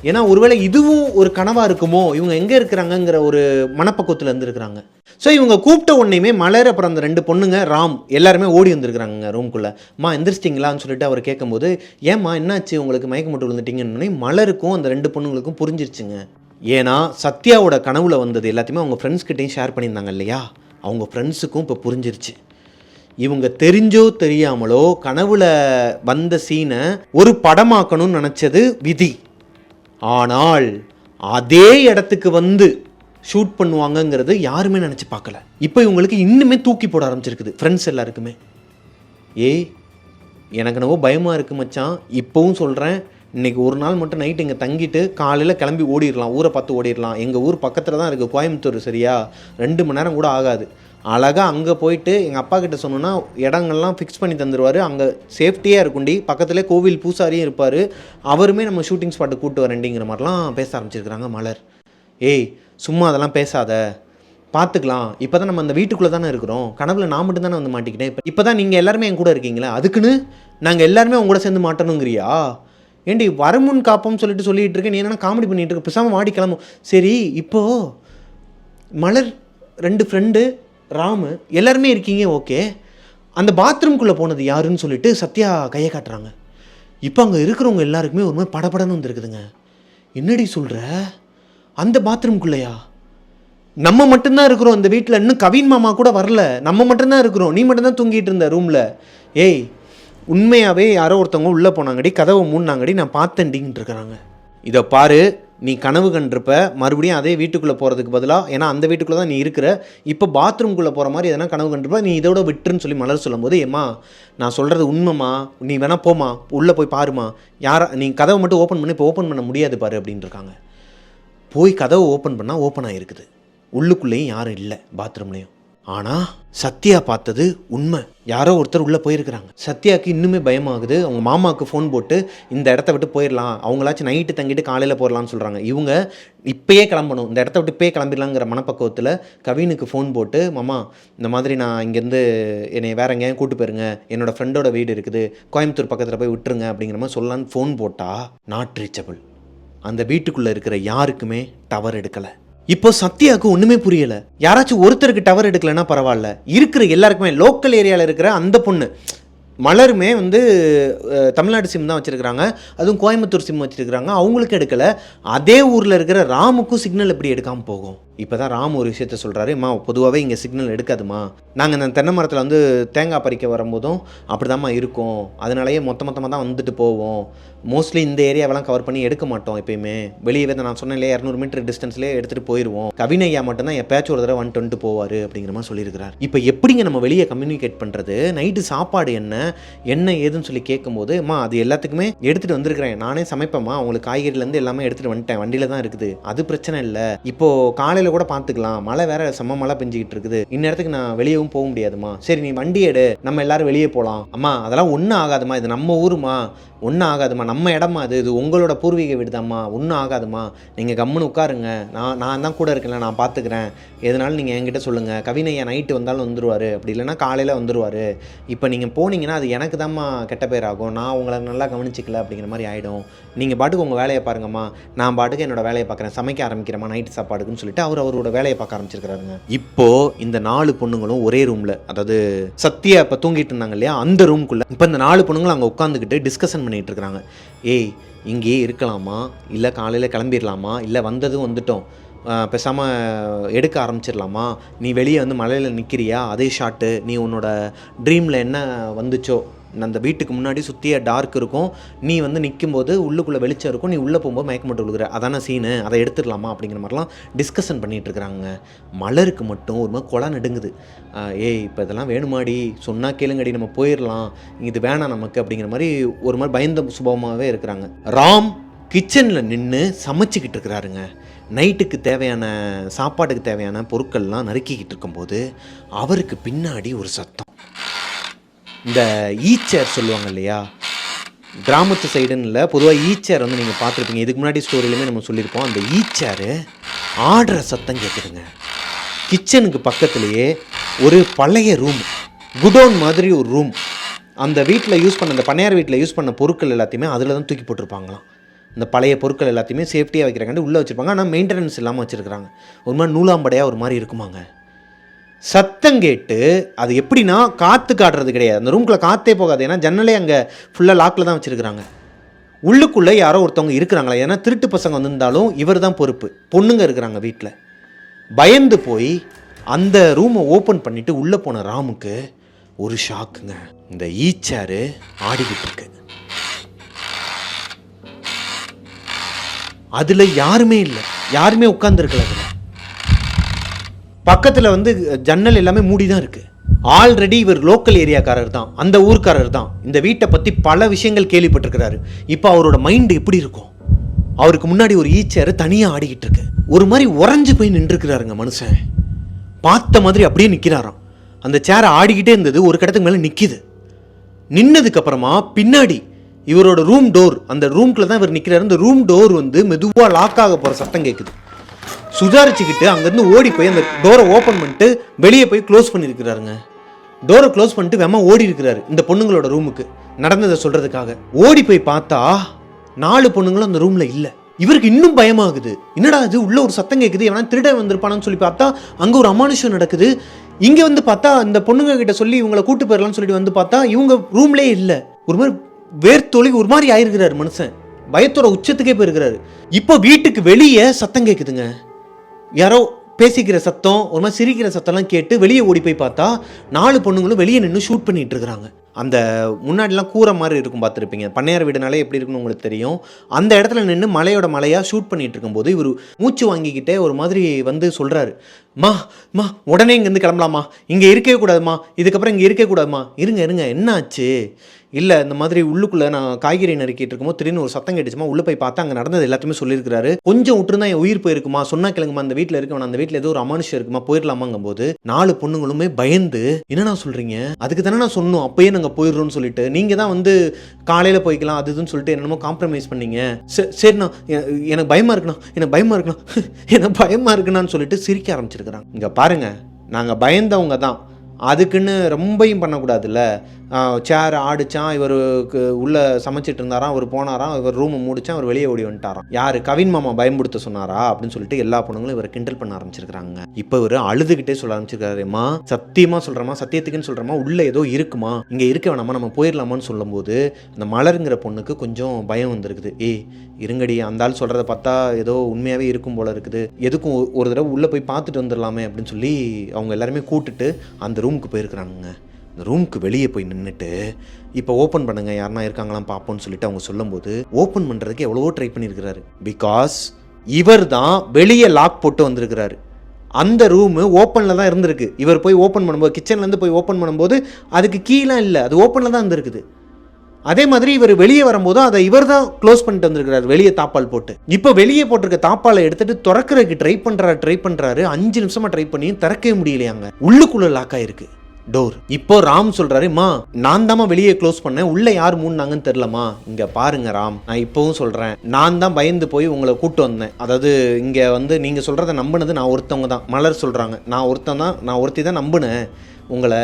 ஏன்னா ஒருவேளை இதுவும் ஒரு கனவாக இருக்குமோ, இவங்க எங்கே இருக்கிறாங்கங்கிற ஒரு மனப்பக்குவத்தில் இருந்துருக்குறாங்க. ஸோ இவங்க கூப்பிட்ட உடனேயுமே மலர் அப்புறம் அந்த 2 பொண்ணுங்க ராம் எல்லாருமே ஓடி வந்துருக்குறாங்க ரூம்குள்ளே. எந்திரிச்சிட்டிங்களான்னு சொல்லிட்டு அவர் கேட்கும்போது, ஏம்மா என்னாச்சு உங்களுக்கு மயக்கம் மட்டும் விழுந்துட்டீங்கன்னு மலருக்கும் அந்த 2 பொண்ணுங்களுக்கும் புரிஞ்சிருச்சுங்க. ஏன்னா சத்யாவோட கனவுல வந்தது எல்லாத்தையுமே அவங்க ஃப்ரெண்ட்ஸ்கிட்டையும் ஷேர் பண்ணியிருந்தாங்க இல்லையா, அவங்க ஃப்ரெண்ட்ஸுக்கும் இப்போ புரிஞ்சிருச்சு. இவங்க தெரிஞ்சோ தெரியாமலோ கனவுல வந்த சீனை ஒரு படமாக்கணும்னு நினச்சது விதி. ஆனால் அதே இடத்துக்கு வந்து ஷூட் பண்ணுவாங்கங்கிறது யாருமே நினச்சி பார்க்கல. இப்போ இவங்களுக்கு இன்னுமே தூக்கி போட ஆரம்பிச்சிருக்குது ஃப்ரெண்ட்ஸ் எல்லாருக்குமே. எனக்கு என்னவோ பயமாக இருக்குது மச்சான், இப்போவும் சொல்கிறேன், இன்றைக்கி ஒரு நாள் மட்டும் நைட்டு இங்கே தங்கிட்டு காலையில் கிளம்பி ஓடிடலாம், ஊரை பார்த்து ஓடிடலாம். எங்கள் ஊர் பக்கத்தில் தான் இருக்குது கோயம்புத்தூர், சரியா 2 மணி நேரம் கூட ஆகாது. அழகாக அங்கே போயிட்டு எங்கள் அப்பா கிட்ட சொன்னோன்னா இடங்கள்லாம் ஃபிக்ஸ் பண்ணி தந்துடுவார். அங்கே சேஃப்டியாக இருக்குண்டி, பக்கத்துலேயே கோவில் பூசாரியும் இருப்பார், அவருமே நம்ம ஷூட்டிங் ஸ்பாட்டு கூப்பிட்டு வரேண்டிங்கிற மாதிரிலாம் பேச ஆரம்பிச்சிருக்கிறாங்க மலர். சும்மா அதெல்லாம் பேசாத, பார்த்துக்கலாம், இப்போ தான் நம்ம அந்த வீட்டுக்குள்ளே தானே இருக்கிறோம், கனவுல நான் மட்டும் தானே வந்து மாட்டிக்கிட்டேன், இப்போ தான் நீங்கள் எல்லாருமே என் கூட இருக்கீங்களா, அதுக்குன்னு நாங்கள் எல்லாருமே உங்க கூட சேர்ந்து மாட்டணுங்கிறியா, ஏண்டி வரமுன் காப்போம்னு சொல்லிட்டு இருக்கேன், நீ என்ன காமெடி பண்ணிகிட்டு இருக்க, பேசாமல் வாடி கிளம்பும். சரி இப்போது மலர் 2 ஃப்ரெண்டு ராமு எல்லாருமே இருக்கீங்க, ஓகே, அந்த பாத்ரூம்குள்ளே போனது யாருன்னு சொல்லிட்டு சத்யா கையை காட்டுறாங்க. இப்போ அங்கே இருக்கிறவங்க எல்லாருக்குமே ஒரு மாதிரி படபடன்னு வந்துருக்குதுங்க. என்னடி சொல்கிற, அந்த பாத்ரூம்குள்ளேயா? நம்ம மட்டும்தான் இருக்கிறோம் இந்த வீட்டில், இன்னும் கவின் மாமா கூட வரல, நம்ம மட்டும்தான் இருக்கிறோம், நீ மட்டும்தான் தூங்கிட்டு இருந்த ரூமில். உண்மையாகவே யாரோ ஒருத்தவங்க உள்ளே போனாங்கடி, கதவை மூடினாங்கடி, நான் பார்த்தேன்டிங்கிட்டு இருக்கிறாங்க. இதை பாரு, நீ கனவு கண்டிருப்ப, மறுபடியும் அதே வீட்டுக்குள்ளே போகிறதுக்கு பதிலாக, ஏன்னா அந்த வீட்டுக்குள்ளே தான் நீ இருக்கிற, இப்போ பாத்ரூம்குள்ளே போகிற மாதிரி எதனா கனவு கண்டிருப்ப, நீ இதோட விட்டுருன்னு சொல்லி மலர் சொல்லும்போது, நான் சொல்கிறது உண்மைமா, நீ வேணா போமா, உள்ளே போய் பாருமா, நீ கதவை மட்டும் ஓப்பன் பண்ணி இப்போ ஓப்பன் பண்ண முடியாது பாரு அப்படின்னு இருக்காங்க. போய் கதவை ஓப்பன் பண்ணால் ஓப்பன் ஆகிருக்குது. உள்ளுக்குள்ளேயும் யாரும் இல்லை, பாத்ரூம்லேயும். ஆனால் சத்யா பார்த்தது உண்மை. யாரோ ஒருத்தர் உள்ளே போயிருக்கிறாங்க. சத்யாவுக்கு இன்னுமே பயமாகுது. அவங்க மாமாவுக்கு ஃபோன் போட்டு இந்த இடத்த விட்டு போயிடலாம், அவங்களாச்சும் நைட்டு தங்கிட்டு காலையில் போயிடலான்னு சொல்கிறாங்க. இவங்க இப்போயே கிளம்பணும், இந்த இடத்த விட்டு இப்போயே கிளம்பிடலாங்கிற மனப்பக்குவத்தில் கவினுக்கு ஃபோன் போட்டு, மாமா இந்த மாதிரி நான் இங்கேருந்து என்னை வேற எங்கேயும் கூட்டு போயிருங்க, என்னோடய ஃப்ரெண்டோட வீடு இருக்குது, கோயம்புத்தூர் பக்கத்தில் போய் விட்டுருங்க அப்படிங்கிற மாதிரி சொல்லலான்னு ஃபோன் போட்டால் நாட் ரீச்சபிள். அந்த வீட்டுக்குள்ளே இருக்கிற யாருக்குமே டவர் எடுக்கலை. இப்போ சத்யாவுக்கு ஒன்றுமே புரியலை. யாராச்சும் ஒருத்தருக்கு டவர் எடுக்கலைன்னா பரவாயில்ல, இருக்கிற எல்லாருக்குமே லோக்கல் ஏரியாவில் இருக்கிற அந்த பொண்ணு மலருமே தமிழ்நாடு சிம் தான் வச்சுருக்கிறாங்க, அதுவும் கோயம்புத்தூர் சிம் வச்சுருக்கிறாங்க, அவங்களுக்கு எடுக்கலை. அதே ஊரில் இருக்கிற ராமுக்கும் சிக்னல் எப்படி எடுக்காமல் போகும்? இப்போ தான் ராம் ஒரு விஷயத்த சொல்கிறாரு, பொதுவாகவே இங்கே சிக்னல் எடுக்காதுமா, நாங்கள் இந்த தென்னை மரத்தில் தேங்காய் பறிக்க வரும்போதும் அப்படி தான்மா இருக்கும், அதனாலேயே மொத்தமாக தான் வந்துட்டு போவோம், மோஸ்ட்லி இந்த ஏரியாவெல்லாம் கவர் பண்ணி எடுக்க மாட்டோம், எப்பயுமே வெளியவே தான் நான் சொன்னேன் இல்லையா 200 மீட்டர் டிஸ்டன்ஸ்லேயே எடுத்துகிட்டு போயிடுவோம், கவினையா மட்டும்தான் எப்பயாச்சும் ஒரு தடவை 120 போவார் அப்படிங்கிற மாதிரி சொல்லியிருக்கிறார். இப்போ எப்படிங்க நம்ம வெளியே கம்யூனிகேட் பண்ணுறது? நைட்டு சாப்பாடு என்ன ஏதுன்னு சொல்லி கேட்கும்போது, அது எல்லாத்துக்குமே எடுத்துகிட்டு வந்திருக்கிறேன், நானே சமைப்பேம்மா, அவங்களுக்கு காய்கறிலேருந்து எல்லாமே எடுத்துகிட்டு வந்துட்டேன், வண்டியில் தான் இருக்குது, அது பிரச்சனை இல்லை, இப்போது காலையில் கூட பார்த்துக்கலாம், மழை வேற செம்ம மழை பெஞ்சிக்கிட்டு இருக்குது, இந்நேரத்துக்கு நான் வெளியவும் போக முடியாதுமா, சரி நீ வண்டி எடு, நம்ம எல்லாரும் வெளியே போகலாம். அம்மா அதெல்லாம் ஒன்றும் ஆகாதுமா, இது நம்ம ஊருமா, ஒன்றும் ஆகாதுமா, நம்ம இடமா, இது உங்களோட பூர்வீக வீடுதாம்மா, ஒன்றும் ஆகாதுமா, நீங்கள் கம்முன்னு உட்காருங்க, நான் தான் கூட இருக்கல, நான் பார்த்துக்கிறேன், எதனாலும் நீங்கள் என்கிட்ட சொல்லுங்கள், கவினையா நைட்டு வந்தாலும் வந்துடுவார், அப்படி இல்லைனா காலையில் வந்துடுவார், இப்போ நீங்கள் போனீங்கன்னா அது எனக்கு தான்மா கெட்ட பேர் ஆகும், நான் உங்களை நல்லா கவனிச்சிக்கல அப்படிங்கிற மாதிரி ஆகிடும், நீங்கள் பாட்டுக்கு உங்கள் வேலையை பாருங்கம்மா, நான் பாட்டுக்கு என்னோட வேலையை பார்க்குறேன், சமைக்க ஆரம்பிக்கிறேம்மா நைட்டு சாப்பாடுக்குன்னு சொல்லிட்டு அவரோட வேலையை பார்க்க ஆரம்பிச்சிருக்கிறாருங்க. இப்போது இந்த 4 பொண்ணுங்களும் ஒரே ரூமில், அதாவது சத்யா இப்போ தூங்கிட்டு இருந்தாங்க இல்லையா அந்த ரூம்குள்ளே, இப்போ இந்த 4 பொண்ணுங்களும் அங்கே உட்காந்துக்கிட்டு டிஸ்கஷன் பண்ணிகிட்டு இருக்கிறாங்க. ஏய் இங்கேயே இருக்கலாமா, இல்லை காலையில் கிளம்பிடலாமா, இல்லை வந்துட்டோம் பேசாமல் எடுக்க ஆரம்பிச்சிடலாமா, நீ வெளியே மலையில் நிற்கிறியா, அதே ஷாட்டு, நீ உன்னோட ட்ரீமில் என்ன வந்துச்சோ, அந்த வீட்டுக்கு முன்னாடி சுற்றிய டார்க் இருக்கும், நீ நிற்கும்போது உள்ளுக்குள்ளே வெளிச்சம் இருக்கும், நீ உள்ளே போகும்போது மயக்க மட்டும் விழுகிற, அதான சீனு, அதை எடுத்துடலாமா அப்படிங்கிற மாதிரிலாம் டிஸ்கஷன் பண்ணிகிட்டு இருக்கிறாங்க. மலருக்கு மட்டும் ஒரு மாதிரி கொலை நடுங்குது. ஏய் இப்போ இதெல்லாம் வேணுமாடி, சொன்னால் கேளுங்கடி, நம்ம போயிடலாம், இது வேணாம் நமக்கு அப்படிங்கிற மாதிரி ஒரு மாதிரி பயந்த சுபாவமாகவே இருக்கிறாங்க. ராம் கிச்சனில் நின்று சமைச்சிக்கிட்டு இருக்கிறாருங்க. நைட்டுக்கு தேவையான சாப்பாட்டுக்கு தேவையான பொருட்கள்லாம் நறுக்கிக்கிட்டு இருக்கும்போது அவருக்கு பின்னாடி ஒரு சத்தம். இந்த ஈச்சர் சொல்லுவாங்க இல்லையா, கிராமத்து சைடுன்னு இல்லை, பொதுவாக ஈச்சர் நீங்கள் பார்த்துருப்பீங்க, இதுக்கு முன்னாடி ஸ்டோரியிலுமே நம்ம சொல்லியிருப்போம், அந்த ஈச்சர் ஆடுற சத்தம் கேட்குதுங்க. கிச்சனுக்கு பக்கத்துலேயே ஒரு பழைய ரூம், குடோன் மாதிரி ஒரு ரூம், அந்த வீட்டில் யூஸ் பண்ண, அந்த பண்ணையார் வீட்டில் யூஸ் பண்ண பொருட்கள் எல்லாத்தையுமே அதில் தான் தூக்கி போட்டிருப்பாங்களாம். இந்த பழைய பொருட்கள் எல்லாத்தையுமே சேஃப்டியாக வைக்கிறாங்க, உள்ளே வச்சுருப்பாங்க, ஆனால் மெயின்டெனன்ஸ் இல்லாமல் வச்சுருக்கிறாங்க, ஒரு மாதிரி நூலாம்படையாக ஒரு மாதிரி இருக்குமாங்க. சத்தம் கேட்டு, அது எப்படின்னா காற்று காட்டுறது கிடையாது, அந்த ரூம்குள்ளே காற்றே போகாது, ஏன்னா ஜன்னலே அங்கே ஃபுல்லாக லாக்கில் தான் வச்சுருக்கிறாங்க, உள்ளுக்குள்ளே யாரோ ஒருத்தவங்க இருக்கிறாங்களா, ஏன்னா திருட்டு பசங்க வந்திருந்தாலும் இவர் தான் பொறுப்பு, பொண்ணுங்க இருக்கிறாங்க வீட்டில். பயந்து போய் அந்த ரூமை ஓப்பன் பண்ணிவிட்டு உள்ளே போன ராமுக்கு ஒரு ஷாக்குங்க. இந்த ஈச்சாரு ஆடிக்கிட்டு இருக்கு, அதில் யாருமே இல்லை, யாருமே உட்காந்துருக்கல, அதில் பக்கத்தில் ஜன்னல் எல்லாமே மூடி தான் இருக்குது. ஆல்ரெடி இவர் லோக்கல் ஏரியாக்காரர் தான், அந்த ஊர்க்காரர் தான், இந்த வீட்டை பற்றி பல விஷயங்கள் கேள்விப்பட்டிருக்கிறாரு. இப்போ அவரோட மைண்டு எப்படி இருக்கும்? அவருக்கு முன்னாடி ஒரு ஈச்சர் தனியாக ஆடிக்கிட்டு இருக்கு, ஒரு மாதிரி உறைஞ்சு போய் நின்றுருக்கிறாருங்க மனுஷன், பார்த்த மாதிரி அப்படியே நிற்கிறாராம். அந்த சேரை ஆடிக்கிட்டே இருந்தது, ஒரு கடத்துக்கு மேலே நிற்கிது. நின்னதுக்கப்புறமா பின்னாடி இவரோட ரூம் டோர், அந்த ரூம்குள்ளே தான் இவர் நிற்கிறாரு, அந்த ரூம் டோர் மெதுவாக லாக் ஆக போகிற சத்தம் கேட்குது. சுதாரிச்சுக்கிட்டு அங்கேருந்து ஓடி போய் அந்த டோரை ஓப்பன் பண்ணிட்டு வெளியே போய் க்ளோஸ் பண்ணியிருக்கிறாருங்க. டோரை க்ளோஸ் பண்ணிட்டு வேமா ஓடி இருக்கிறாரு இந்த பொண்ணுங்களோட ரூமுக்கு நடந்ததை சொல்கிறதுக்காக. ஓடி போய் பார்த்தா 4 பொண்ணுங்களும் அந்த ரூமில் இல்லை. இவருக்கு இன்னும் பயமாகுது, என்னடா அது உள்ள ஒரு சத்தம் கேட்குது, எவனா திருட வந்திருப்பானு சொல்லி பார்த்தா அங்கே ஒரு அமானுஷம் நடக்குது. இங்கே பார்த்தா இந்த பொண்ணுங்க கிட்ட சொல்லி இவங்களை கூட்டு போயிடலாம்னு சொல்லிட்டு பார்த்தா இவங்க ரூம்லேயே இல்லை. ஒரு மாதிரி வேர்த்தொழி ஒரு மாதிரி ஆயிருக்கிறாரு மனுஷன், பயத்தோட உச்சத்துக்கே போயிருக்கிறாரு. இப்போ வீட்டுக்கு வெளியே சத்தம் கேட்குதுங்க, யாரோ பேசிக்கிற சத்தம், ஒரு மாதிரி சிரிக்கிற சத்தம்லாம் கேட்டு வெளியே ஓடி போய் பார்த்தா 4 பொண்ணுங்களும் வெளியே நின்று ஷூட் பண்ணிட்டு இருக்கிறாங்க. அந்த முன்னாடிலாம் கூரை மாதிரி இருக்கும் பார்த்துருப்பீங்க, பண்ணையார் வீடுனாலே எப்படி இருக்குன்னு உங்களுக்கு தெரியும். அந்த இடத்துல நின்று மலையாக ஷூட் பண்ணிட்டு இருக்கும்போது இவர் மூச்சு வாங்கிக்கிட்டே ஒரு மாதிரி சொல்கிறாரு, மா உடனே இங்கேருந்து கிளம்பலாமா, இங்கே இருக்கவே கூடாதுமா, இதுக்கப்புறம் இங்கே இருக்கவே கூடாதுமா, இருங்க என்ன ஆச்சு, இல்லை இந்த மாதிரி உள்ளுக்குள்ளே நான் காய்கறி நறுக்கிட்டு இருக்கும்போது திடீர்னு ஒரு சத்தம் கேட்டுச்சுமா, உள்ளே போய் பார்த்தா அங்கே நடந்தது எல்லாத்தையுமே சொல்லியிருக்காரு. கொஞ்சம் விட்டுருந்தா என் உயிர் போயிருக்குமா, சொன்னா கிழங்குமா, அந்த வீட்டில் இருக்கவன் அந்த வீட்டில் ஏதோ ஒரு அமானுஷம் இருக்குமா, போயிடலாமாங்கும் போது 4 பொண்ணுங்களுமே பயந்து, என்னண்ணா சொல்கிறீங்க, அதுக்கு தானே நான் சொன்னோம் அப்பயே நாங்கள் போயிடுறோம்னு சொல்லிட்டு, நீங்கள் தான் வந்து காலையில் போய்க்கலாம் அதுன்னு சொல்லிட்டு என்னமோ காம்ப்ரமைஸ் பண்ணீங்க. சரிண்ணா எனக்கு பயமாக இருக்குண்ணா, எனக்கு பயமாக இருக்குண்ணா, எனக்கு பயமாக இருக்குண்ணான்னு சொல்லிட்டு சிரிக்க ஆரம்பிச்சிருக்கிறாங்க. இங்கே பாருங்கள், நாங்கள் பயந்தவங்க தான், அதுக்குன்னு ரொம்பையும் பண்ணக்கூடாதுல்ல. சேர் ஆடிச்சான், இவருக்கு உள்ளே சமைச்சிட்டு இருந்தாராம், அவர் போனாராம், இவர் ரூமை மூடிச்சான், அவர் வெளியே ஓடி வந்துட்டாராம். யார் கவின் மாமா பயன்படுத்த சொன்னாரா அப்படின்னு சொல்லிட்டு எல்லா பொண்ணுங்களும் இவரை கிண்டல் பண்ண ஆரம்பிச்சிருக்காங்க. இப்போ இவர் அழுதுகிட்டே சொல்ல ஆரம்பிச்சிருக்காருமா, சத்தியமாக சொல்கிறமா, சத்தியத்துக்குன்னு சொல்கிறமா, உள்ளே ஏதோ இருக்குமா, இங்கே இருக்க வேணாமா, நம்ம போயிடலாமான்னு சொல்லும்போது அந்த மலருங்கிற பொண்ணுக்கு கொஞ்சம் பயம் வந்திருக்குது. இருங்கடி, அந்த ஆள் சொல்கிறத பார்த்தா ஏதோ உண்மையாகவே இருக்கும் போல இருக்குது, எதுக்கும் ஒரு தடவை உள்ளே போய் பார்த்துட்டு வந்துடலாமே அப்படின்னு சொல்லி அவங்க எல்லாருமே கூப்பிட்டுட்டு அந்த ரூமுக்கு போயிருக்கிறாங்க. இந்த ரூமுக்கு வெளியே போய் நின்றுட்டு இப்போ ஓப்பன் பண்ணுங்கள் யாருனா இருக்காங்களாம் பார்ப்போன்னு சொல்லிட்டு அவங்க சொல்லும்போது ஓப்பன் பண்ணுறதுக்கு எவ்வளவோ ட்ரை பண்ணியிருக்கிறாரு. பிகாஸ் இவர் தான் வெளியே லாக் போட்டு வந்திருக்கிறாரு. அந்த ரூமு ஓப்பனில் தான் இருந்திருக்கு. இவர் போய் ஓப்பன் பண்ணும்போது, கிச்சன்லேருந்து போய் ஓப்பன் பண்ணும்போது அதுக்கு கீழே இல்லை, அது ஓப்பனில் தான் இருந்திருக்குது. அதே மாதிரி இவர் வெளியே வரும்போது அதை இவர் தான் க்ளோஸ் பண்ணிட்டு வந்திருக்கிறார், வெளியே தாப்பால் போட்டு. இப்போ வெளியே போட்டிருக்க தாப்பாலை எடுத்துட்டு திறக்கிறதுக்கு ட்ரை பண்ணுறாரு. 5 நிமிஷமாக ட்ரை பண்ணி திறக்கவே முடியலையாங்க. உள்ளுக்குள்ளே லாக் ஆயிருக்கு டோர். இப்போ ராம் சொல்றாரு, மா நான் தாமா வெளியே க்ளோஸ் பண்ணேன், உள்ள யார் மூணுனாங்கன்னு தெரியலமா. இங்க பாருங்க ராம், நான் இப்பவும் சொல்றேன், நான் தான் பயந்து போய் உங்களை கூட்டு வந்தேன். அதாவது இங்க வந்து நீங்க சொல்றதை நம்பினது நான் ஒருத்தவங்க தான். மலர் சொல்றாங்க, நான் ஒருத்தி தான் நம்பினேன் உங்களை.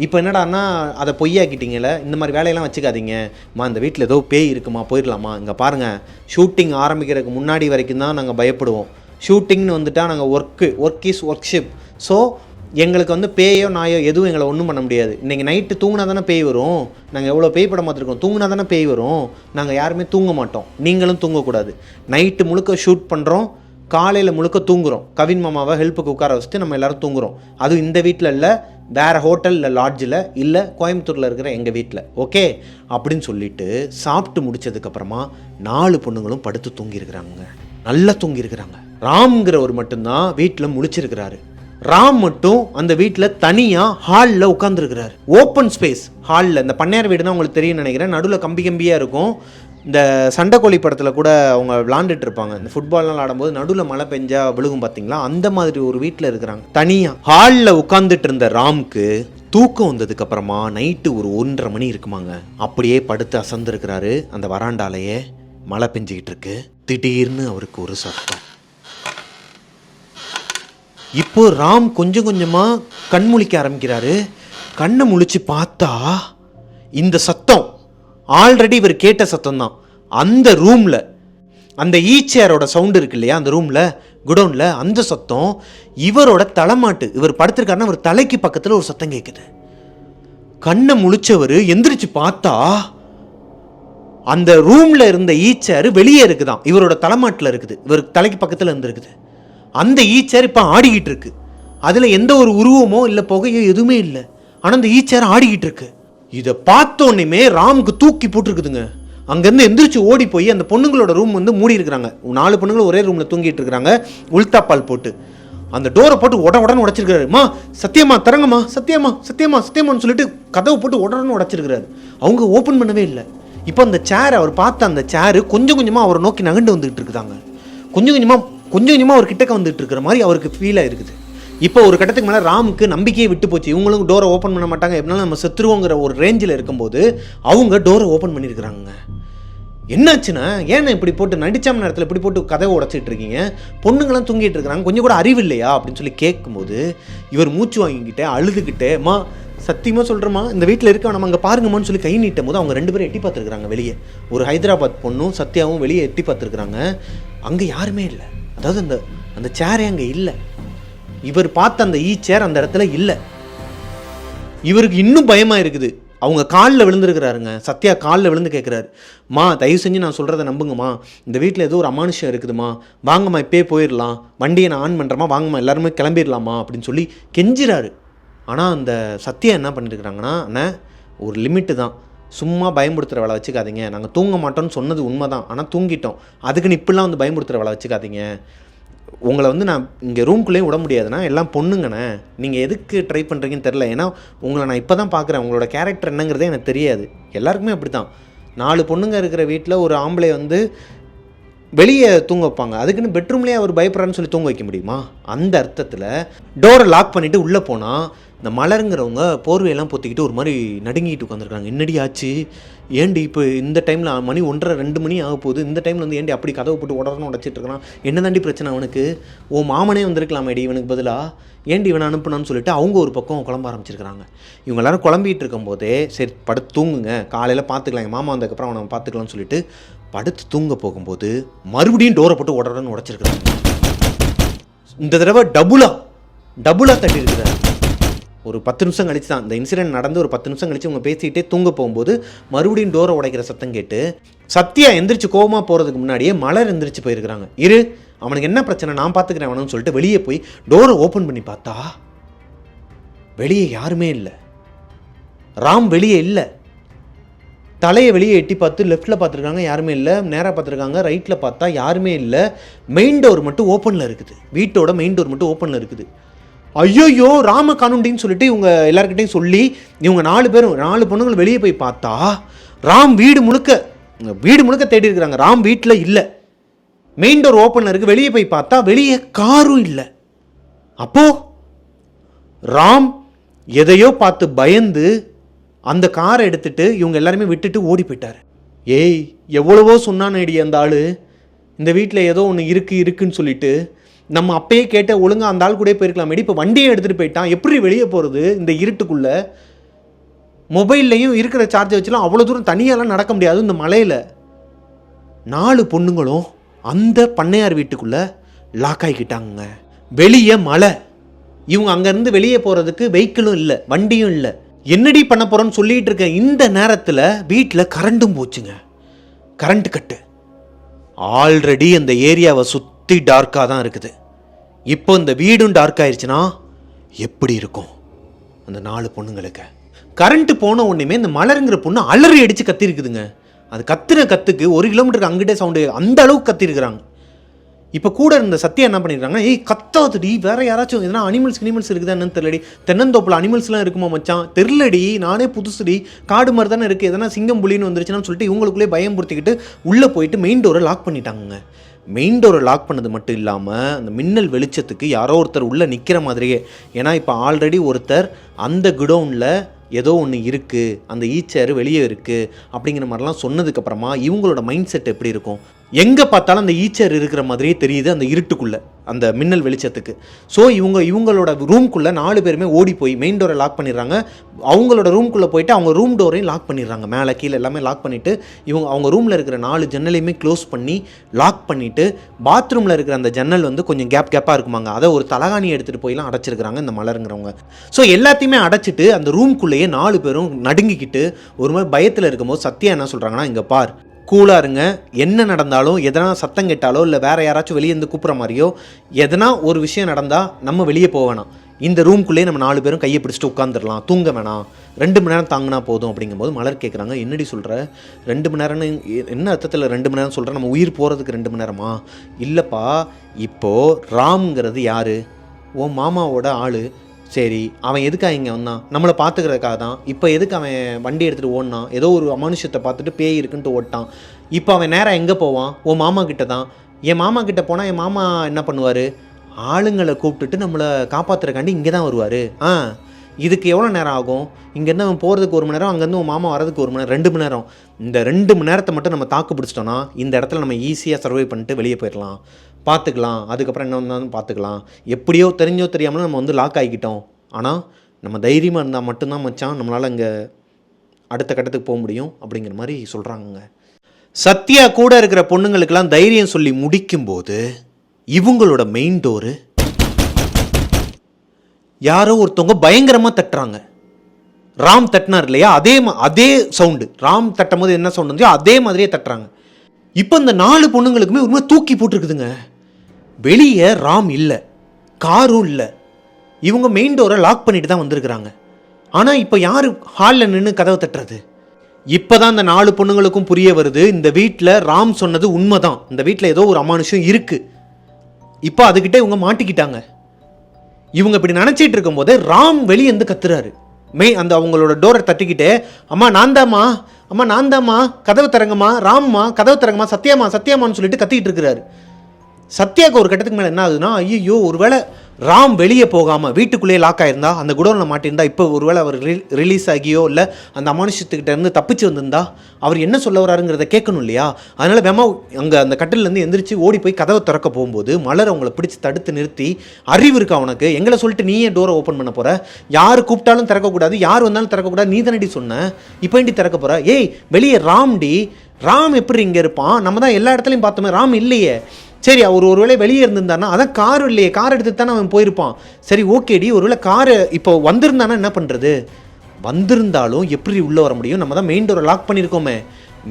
இப்போ என்னடான்னா அதை பொய்யாக்கிட்டீங்கள, இந்த மாதிரி வேலையெல்லாம் வச்சுக்காதீங்க மா, இந்த வீட்டில் ஏதோ பேய் இருக்குமா, போயிடலாமா. இங்கே பாருங்கள், ஷூட்டிங் ஆரம்பிக்கிறதுக்கு முன்னாடி வரைக்கும் தான் நாங்கள் பயப்படுவோம். ஷூட்டிங்னு வந்துட்டால் நாங்கள் ஒர்க் இஸ் ஒர்க்ஷிப். ஸோ எங்களுக்கு வந்து பேயோ நாயோ எதுவும் எங்களை ஒன்றும் பண்ண முடியாது. இன்றைக்கி நைட்டு தூங்கினா தானே பேய் வரும். நாங்கள் எவ்வளோ பேய் படம் பார்த்துருக்கோம், தூங்கினா தானே பேய் வரும். நாங்கள் யாருமே தூங்க மாட்டோம், நீங்களும் தூங்கக்கூடாது. நைட்டு முழுக்க ஷூட் பண்ணுறோம், காலையில் முழுக்க தூங்குகிறோம். கவின் மாமாவை ஹெல்ப்புக்கு உட்கார வச்சுட்டு நம்ம எல்லோரும் தூங்குகிறோம். அதுவும் இந்த வீட்டில் இல்லை, வேறு ஹோட்டல் இல்லை, லாட்ஜில் இல்லை, கோயம்புத்தூரில் இருக்கிற எங்கள் வீட்டில். ஓகே அப்படின்னு சொல்லிவிட்டு சாப்பிட்டு முடித்ததுக்கப்புறமா 4 பொண்ணுங்களும் படுத்து தூங்கியிருக்கிறாங்க, நல்லா தூங்கியிருக்கிறாங்க. ராம்ங்கிறவர் மட்டும்தான் வீட்டில் முழிச்சிருக்கிறாரு. ராம் மட்டும் அந்த வீட்டில் தனியாக ஹாலில் உட்காந்துருக்கிறாரு. ஓப்பன் ஸ்பேஸ் ஹாலில். இந்த பண்ணையார் வீடுனா உங்களுக்கு தெரியும் நினைக்கிறேன், நடுவில் கம்பியாக இருக்கும். இந்த சண்டைக்கோழி படத்தில் கூட அவங்க விளாண்டுட்டு இருப்பாங்க, இந்த ஃபுட்பால்லாம் விளாடும்போது நடுவில் மழை பெஞ்சா விழுகும் பார்த்தீங்களா, அந்த மாதிரி ஒரு வீட்டில் இருக்கிறாங்க. தனியாக ஹாலில் உட்காந்துட்டு இருந்த ராம்க்கு தூக்கம் வந்ததுக்கு அப்புறமா நைட்டு ஒரு 1:30 மணி இருக்குமாங்க, அப்படியே படுத்து அசந்துருக்கிறாரு. அந்த வராண்டாலேயே மழை பெஞ்சிக்கிட்டு இருக்கு. திடீர்னு அவருக்கு ஒரு சத்தம். இப்போ ராம் கொஞ்சம் கொஞ்சமாக கண் முழிக்க ஆரம்பிக்கிறாரு. கண்ணை முழிச்சு பார்த்தா இந்த சத்தம் ஆல்ரெடி இவர் கேட்ட சத்தம் தான். அந்த ரூமில் அந்த ஈச்சேரோட சவுண்டு இருக்கு இல்லையா, அந்த ரூமில் குடோனில், அந்த சத்தம் இவரோட தலைமாட்டு, இவர் படுத்திருக்காருன்னா அவர் தலைக்கு பக்கத்தில் ஒரு சத்தம் கேட்குது. கண்ணை முழிச்சவர் எந்திரிச்சு பார்த்தா அந்த ரூமில் இருந்த ஈச்சேர் வெளியே இருக்குதான், இவரோட தலைமாட்டில் இருக்குது, இவருக்கு தலைக்கு பக்கத்தில் இருந்துருக்குது. அந்த ஈச்சேர் இப்போ ஆடிக்கிட்டு இருக்கு. அதில் எந்த ஒரு உருவமோ இல்லை புகையோ எதுவுமே இல்லை, ஆனால் அந்த ஈச்சேர் ஆடிக்கிட்டு இருக்கு. இதை பார்த்தோன்னே ராமுக்கு தூக்கி போட்டுருக்குதுங்க. அங்கேருந்து எந்திரிச்சு ஓடி போய் அந்த பொண்ணுங்களோட ரூம் வந்து மூடி இருக்கிறாங்க. 4 பொண்ணுங்களும் ஒரே ரூமில் தூங்கிட்டு இருக்கிறாங்க, உள்தாப்பால் போட்டு. அந்த டோரை போட்டு உடனே உடச்சிருக்காரு. மா சத்தியமா தரங்கம்மா, சத்தியமான்னு சொல்லிட்டு கதவை போட்டு உடனே உடச்சிருக்கிறாரு. அவங்க ஓப்பன் பண்ணவே இல்லை. இப்போ அந்த சேர், அவர் பார்த்த அந்த சேரு கொஞ்சம் கொஞ்சமாக அவரை நோக்கி நகண்டு வந்துகிட்டு இருக்குதாங்க. கொஞ்சம் கொஞ்சமாக அவர் கிட்டக்க வந்துட்டு இருக்கிற மாதிரி அவருக்கு ஃபீல் ஆயிருக்குது. இப்போ ஒரு கட்டத்துக்கு மேலே ராமுக்கு நம்பிக்கையே விட்டு போச்சு. இவங்களும் டோரை ஓப்பன் பண்ண மாட்டாங்க, எப்படினாலும் நம்ம செத்துருவோங்கிற ஒரு ரேஞ்சில் இருக்கும்போது அவங்க டோரை ஓப்பன் பண்ணியிருக்கிறாங்க. என்னாச்சுன்னா, ஏன்னா இப்படி போட்டு நடிச்சாம நேரத்தில் இப்படி போட்டு கதவை உடச்சிட்டு இருக்கீங்க, பொண்ணுங்களாம் தூங்கிட்டு இருக்கிறாங்க, கொஞ்சம் கூட அறிவு இல்லையா அப்படின்னு சொல்லி கேட்கும்போது இவர் மூச்சு வாங்கிக்கிட்டே அழுதுகிட்டே, மா சத்தியமாக சொல்கிறேம்மா, இந்த வீட்டில் இருக்க நம்ம அங்கே பாருங்கம்மான்னு சொல்லி கை நீட்டும் போது அவங்க 2 பேரும் எட்டி பார்த்துருக்குறாங்க வெளியே. ஒரு ஹைதராபாத் பொண்ணும் சத்யாவும் வெளியே எட்டி பார்த்துருக்குறாங்க. அங்கே யாருமே இல்லை. அதாவது அந்த சேரே அங்கே இல்லை. இவர் பார்த்த அந்த சேர் அந்த இடத்துல இல்லை. இவருக்கு இன்னும் பயமாக இருக்குது. அவங்க காலில் விழுந்துருக்கிறாருங்க. சத்யா காலில் விழுந்து கேட்குறாரு, மா தயவு செஞ்சு நான் சொல்கிறத நம்புங்கம்மா, இந்த வீட்டில் ஏதோ ஒரு அமானுஷம் இருக்குதுமா, வாங்கம்மா இப்போயே போயிடலாம், வண்டியை நான் ஆன் பண்ணுறமா, வாங்கம்மா எல்லாருமே கிளம்பிடலாமா அப்படின்னு சொல்லி கெஞ்சிறாரு. ஆனால் அந்த சத்யா என்ன பண்ணியிருக்கிறாங்கன்னா, அண்ணா ஒரு லிமிட்டு தான், சும்மா பயமுறுத்துகிற வேலை வச்சுக்காதீங்க, நாங்கள் தூங்க மாட்டோம்னு சொன்னது உண்மை தான், ஆனால் தூங்கிட்டோம், அதுக்குன்னு இப்படிலாம் வந்து பயமுறுத்துகிற வேலை வச்சுக்காதீங்க, உங்களை வந்து நான் இங்கே ரூம்குள்ளேயும் விட முடியாதுண்ணா, எல்லாம் பொண்ணுங்கண்ணே, நீங்கள் எதுக்கு ட்ரை பண்ணுறீங்கன்னு தெரில. ஏன்னா உங்களை நான் இப்போ தான் பார்க்குறேன், உங்களோட கேரக்டர் என்னங்கிறதே எனக்கு தெரியாது. எல்லாருக்குமே அப்படி தான். 4 பொண்ணுங்க இருக்கிற வீட்டில் ஒரு ஆம்பளை வந்து வெளியே தூங்க வைப்பாங்க, அதுக்குன்னு பெட்ரூம்லேயே அவர் பயப்படுறான்னு சொல்லி தூங்க வைக்க முடியுமா? அந்த அர்த்தத்தில் டோரை லாக் பண்ணிவிட்டு உள்ளே போனால் இந்த மலருங்கிறவங்க போர்வையெல்லாம் பொத்திக்கிட்டு ஒரு மாதிரி நடுங்கிட்டு உட்காந்துருக்காங்க. என்னடி ஆச்சு, ஏண்டி இப்போ இந்த டைமில் மணி 1:30 2 மணி ஆக போகுது, இந்த டைமில் வந்து ஏண்டி அப்படி கதவை போட்டு உடனே உடச்சிட்டு இருக்கிறான், என்ன தாண்டி பிரச்சனை அவனுக்கு, ஓ மாமனே வந்திருக்கலாமேடி இவனுக்கு பதிலாக, ஏண்டி இவனை அனுப்புனான்னு சொல்லிட்டு அவங்க ஒரு பக்கம் குழம்ப ஆரம்பிச்சிருக்கிறாங்க. இவங்க எல்லாரும் குழம்பிகிட்டு இருக்கும்போதே சரி படுத்து தூங்குங்க, காலையில் பார்த்துக்கலாம், எங்கள் மாமா வந்ததுக்கப்புறம் அவனை பார்த்துக்கலாம்னு சொல்லிட்டு படுத்து தூங்க போகும்போது மறுபடியும் டோரை போட்டு உடனே உடச்சிருக்கிறாங்க. இந்த தடவை டபுளாக தட்டி இருக்கிறாரு. ஒரு 10 நிமிஷம் கழிச்சு தான் இந்த இன்சிடென்ட் நடந்து, ஒரு 10 நிமிஷம் கழிச்சு அவங்க பேசிக்கிட்டே தூங்க போகும்போது மறுபடியும் டோரை உடைக்கிற சத்தம் கேட்டு சத்யா எந்திரிச்சு கோவமாக போகிறதுக்கு முன்னாடியே மலர் எந்திரிச்சு போயிருக்கிறாங்க. அவனுக்கு என்ன பிரச்சனை நான் பார்த்துக்கிறேன் அவனு சொல்லிட்டு வெளியே போய் டோரை ஓப்பன் பண்ணி பார்த்தா வெளியே யாருமே இல்லை. ராம் வெளியே இல்லை. தலையை வெளியே எட்டி பார்த்து லெஃப்ட்டில் பார்த்துருக்காங்க, யாருமே இல்லை. நேராக பார்த்துருக்காங்க, ரைட்டில் பார்த்தா யாருமே இல்லை. மெயின் டோர் மட்டும் ஓப்பனில் இருக்குது. வீட்டோட மெயின் டோர் மட்டும் ஓப்பனில் இருக்குது. ஐயோயோ ராம காணுண்டின்னு சொல்லிட்டு இவங்க எல்லாருக்கிட்டையும் சொல்லி இவங்க 4 பொண்ணுங்கள் வெளியே போய் பார்த்தா ராம் வீடு முழுக்க தேடி இருக்கிறாங்க. ராம் வீட்டில் இல்லை. மெயின் டோர் ஓப்பனில் இருக்குது. வெளியே போய் பார்த்தா வெளியே காரும் இல்லை. அப்போ ராம் எதையோ பார்த்து பயந்து அந்த காரை எடுத்துட்டு இவங்க எல்லாருமே விட்டுட்டு ஓடி போயிட்டார். எவ்வளவோ சொன்னானேடி அந்த ஆள், இந்த வீட்டில் ஏதோ ஒன்று இருக்குன்னு சொல்லிட்டு நம்ம அப்பயே கேட்ட ஒழுங்காக அந்த ஆள் கூட போயிருக்கலாம். இப்போ வண்டியை எடுத்துகிட்டு போயிட்டான், எப்படி வெளியே போகிறது இந்த இருட்டுக்குள்ளே? மொபைல்லையும் இருக்கிற சார்ஜை வச்சுலாம் அவ்வளோ தூரம் தனியாலாம் நடக்க முடியாது இந்த மலையில். 4 பொண்ணுங்களும் அந்த பண்ணையார் வீட்டுக்குள்ளே லாக் ஆகிக்கிட்டாங்க. வெளியே மலை. இவங்க அங்கேருந்து வெளியே போகிறதுக்கு வெஹிக்கிளும் இல்லை, வண்டியும் இல்லை. என்னடி பண்ண போகிறோன்னு சொல்லிகிட்டு இருக்க இந்த நேரத்தில் வீட்டில் கரண்ட்டும் போச்சுங்க. கரண்ட் கட்டு. ஆல்ரெடி அந்த ஏரியாவை சுற்றி டார்க்காக தான் இருக்குது. இப்போ இந்த வீடும் டார்க் ஆயிடுச்சுன்னா எப்படி இருக்கும் அந்த 4 பொண்ணுங்களுக்கு? கரண்ட்டு போன உடனே இந்த மலருங்கிற பொண்ணு அலறி அடித்து கத்திருக்குதுங்க. அது கத்துக்கு 1 கிலோமீட்டருக்கு அங்கிட்டே சவுண்டு, அந்த அளவுக்கு கத்திருக்கிறாங்க. இப்போ கூட இருந்த சத்யா என்ன பண்ணிடுறாங்க, கத்தாதுடி, வேற யாராச்சும் எதனா அனிமல்ஸ் இருக்குதா என்னன்னு தெரியலடி, தென்னந்தோப்பில் அனிமல்ஸ்லாம் இருக்குமா மச்சான், தெரிலடி, நானே புதுசுடி, காடு மாதிரி தானே இருக்குது, எதனா சிங்கம் புலின்னு வந்துருச்சுன்னு சொல்லிட்டு இவங்களுக்குள்ளே பயம் பொறுத்திக்கிட்டு உள்ளே போயிட்டு மெயின் டோரை லாக் பண்ணிட்டாங்க. மெயின் டோரை லாக் பண்ணது மட்டும் இல்லாமல் அந்த மின்னல் வெளிச்சத்துக்கு யாரோ ஒருத்தர் உள்ளே நிற்கிற மாதிரியே, ஏன்னா இப்போ ஆல்ரெடி ஒருத்தர் அந்த குடோனில் ஏதோ ஒன்று இருக்குது, அந்த ஈச்சர் வெளியே இருக்குது அப்படிங்கிற மாதிரிலாம் சொன்னதுக்கப்புறமா இவங்களோட மைண்ட் செட் எப்படி இருக்கும்? எங்கே பார்த்தாலும் அந்த ஈச்சர் இருக்கிற மாதிரியே தெரியுது அந்த இருட்டுக்குள்ளே, அந்த மின்னல் வெளிச்சத்துக்கு. ஸோ இவங்களோட ரூம்குள்ளே 4 பேருமே ஓடி போய் மெயின் டோரை லாக் பண்ணிடுறாங்க. அவங்களோட ரூம்குள்ளே போயிட்டு அவங்க ரூம் டோரையும் லாக் பண்ணிடுறாங்க. மேலே கீழே எல்லாமே லாக் பண்ணிவிட்டு அவங்க ரூமில் இருக்கிற 4 ஜன்னலையுமே க்ளோஸ் பண்ணி லாக் பண்ணிவிட்டு பாத்ரூமில் இருக்கிற அந்த ஜன்னல் வந்து கொஞ்சம் கேப்பாக இருக்குமாங்க, அதை ஒரு தலகாணியை எடுத்துகிட்டு போயெல்லாம் அடைச்சிருக்கிறாங்க இந்த மலருங்கிறவங்க. ஸோ எல்லாத்தையுமே அடைச்சிட்டு அந்த ரூம்குள்ளேயே 4 பேரும் நடுங்கிக்கிட்டு ஒரு மாதிரி பயத்தில் இருக்கும்போது சத்யா என்ன சொல்கிறாங்கன்னா, இங்கே பார், கூலாக இருங்க, என்ன நடந்தாலும் எதனா சத்தம் கேட்டாலோ இல்லை வேறு யாராச்சும் வெளியே இருந்து கூப்பிட்ற மாதிரியோ எதனா ஒரு விஷயம் நடந்தால் நம்ம வெளியே போக வேணாம், இந்த ரூம்குள்ளேயே நம்ம 4 பேரும் கையை பிடிச்சிட்டு உட்காந்துடலாம், தூங்க வேணாம், 2 மணி நேரம் தாங்கினா போதும். அப்படிங்கும்போது மலர் கேட்குறாங்க, என்னடி சொல்கிற, 2 மணி நேரம்னு என்ன அர்த்தத்தில் 2 மணி நேரம் சொல்கிறேன், நம்ம உயிர் போகிறதுக்கு 2 மணி நேரமா? இல்லைப்பா, இப்போது ராம்ங்கிறது யார்? உன் மாமாவோட ஆள். சரி, அவன் எதுக்காக இங்கே வந்தான்? நம்மளை பார்த்துக்கிறதுக்காக தான். இப்போ எதுக்கு அவன் வண்டி எடுத்துகிட்டு ஓடினான்? ஏதோ ஒரு அமானுஷத்தை பார்த்துட்டு பேய் இருக்குன்ட்டு ஓட்டான். இப்போ அவன் நேராக எங்கே போவான்? உன் மாமா கிட்ட தான். என் மாமா கிட்ட போனால் என் மாமா என்ன பண்ணுவார்? ஆளுங்களை கூப்பிட்டுட்டு நம்மளை காப்பாற்றுறக்காண்டி இங்கே தான் வருவார். இதுக்கு எவ்வளோ நேரம் ஆகும்? இங்கேருந்து அவன் போகிறதுக்கு 1 மணி நேரம், அங்கேருந்து உன் மாமா வரதுக்கு 1 மணி நேரம், 2 மணி நேரம். இந்த 2 மணி நேரத்தை மட்டும் நம்ம தாக்கு பிடிச்சிட்டோன்னா இந்த இடத்துல நம்ம ஈஸியாக சர்வை பண்ணிட்டு வெளியே போயிடலாம், பார்த்துக்கலாம், அதுக்கப்புறம் என்ன வந்தாலும் பார்த்துக்கலாம். எப்படியோ தெரிஞ்சோ தெரியாமலும் நம்ம வந்து லாக் ஆகிக்கிட்டோம். ஆனால் நம்ம தைரியமாக இருந்தால் மட்டும்தான் மச்சான் நம்மளால் இங்கே அடுத்த கட்டத்துக்கு போக முடியும் அப்படிங்கிற மாதிரி சொல்கிறாங்க. சத்யா கூட இருக்கிற பொண்ணுங்களுக்கெல்லாம் தைரியம் சொல்லி முடிக்கும்போது இவங்களோட மெயின் டோரு யாரோ ஒருத்தவங்க பயங்கரமாக தட்டுறாங்க. ராம் தட்டினார் இல்லையா, அதே சவுண்டு, ராம் தட்டும் போது என்ன சவுண்ட் இருந்துச்சோ அதே மாதிரியே தட்டுறாங்க. இப்போ இந்த 4 பொண்ணுங்களுக்குமே ஒரு மாதிரி தூக்கி போட்டுருக்குதுங்க. வெளியே ராம் இல்லை, காரும் இல்லை. இவங்க மெயின் டோரை லாக் பண்ணிட்டு தான் வந்திருக்கிறாங்க. ஆனால் இப்போ யார் ஹாலில் நின்று கதவை தட்டுறது? இப்போ தான் இந்த 4 பொண்ணுங்களுக்கும் புரிய வருது, இந்த வீட்டில் ராம் சொன்னது உண்மைதான், இந்த வீட்டில் ஏதோ ஒரு அமானுஷம் இருக்குது. இப்போ அதுக்கிட்ட இவங்க மாட்டிக்கிட்டாங்க. இவங்க இப்படி நினச்சிட்டு இருக்கும்போது ராம் வெளியே இருந்து கத்துறாரு. அந்த அவங்களோட டோரை தட்டிக்கிட்டு, அம்மா நான் தாம்மா, அம்மா நான் தாம்மா, கதவு தரங்கம்மா, ராம்மா கதவு தரங்கம்மா, சத்யாமா சத்யாமான்னு சொல்லிட்டு கத்திக்கிட்டு இருக்கிறாரு. சத்யாவுக்கு ஒரு கட்டத்துக்கு மேலே என்ன ஆகுதுன்னா, ஐயோ ஒருவேளை ராம் வெளியே போகாமல் வீட்டுக்குள்ளேயே லாக் ஆயிருந்தா, அந்த குடோனில் மாட்டியிருந்தா, இப்போ ஒருவேளை அவர் ரிலீஸ் ஆகியோ இல்லை அந்த அமானுஷத்துக்கிட்ட இருந்து தப்பிச்சு வந்திருந்தா அவர் என்ன சொல்ல வராருங்கிறத கேட்கணும் இல்லையா? அதனால் வேமா அங்கே அந்த கட்டிலேருந்து எந்திரிச்சு ஓடி போய் கதவை திறக்க போகும்போது மலர் அவங்கள பிடிச்சி தடுத்து நிறுத்தி, அறிவு இருக்கா உனக்கு, எங்களை சொல்லிட்டு நீயே டோரை ஓப்பன் பண்ண போகிற, யார் கூப்பிட்டாலும் திறக்கக்கூடாது, யார் வந்தாலும் திறக்கக்கூடாது, நீ தானடி சொன்ன, இப்போ ஏண்டி திறக்க போகிற, ஏய் வெளியே ராம்டி, ராம் எப்படி இங்கே இருப்பான், நம்ம தான் எல்லா இடத்துலையும் பார்த்தோமே, ராம் இல்லையே, சரி அவர் ஒருவேளை வெளியே இருந்திருந்தானா, அதான் கார் இல்லையே, கார் எடுத்து தானே அவன் போயிருப்பான், சரி ஓகேடி ஒருவேளை காரு இப்போ வந்திருந்தானா என்ன பண்ணுறது, வந்திருந்தாலும் எப்படி உள்ளே வர முடியும், நம்ம தான் மெயின் டோரை லாக் பண்ணியிருக்கோமே,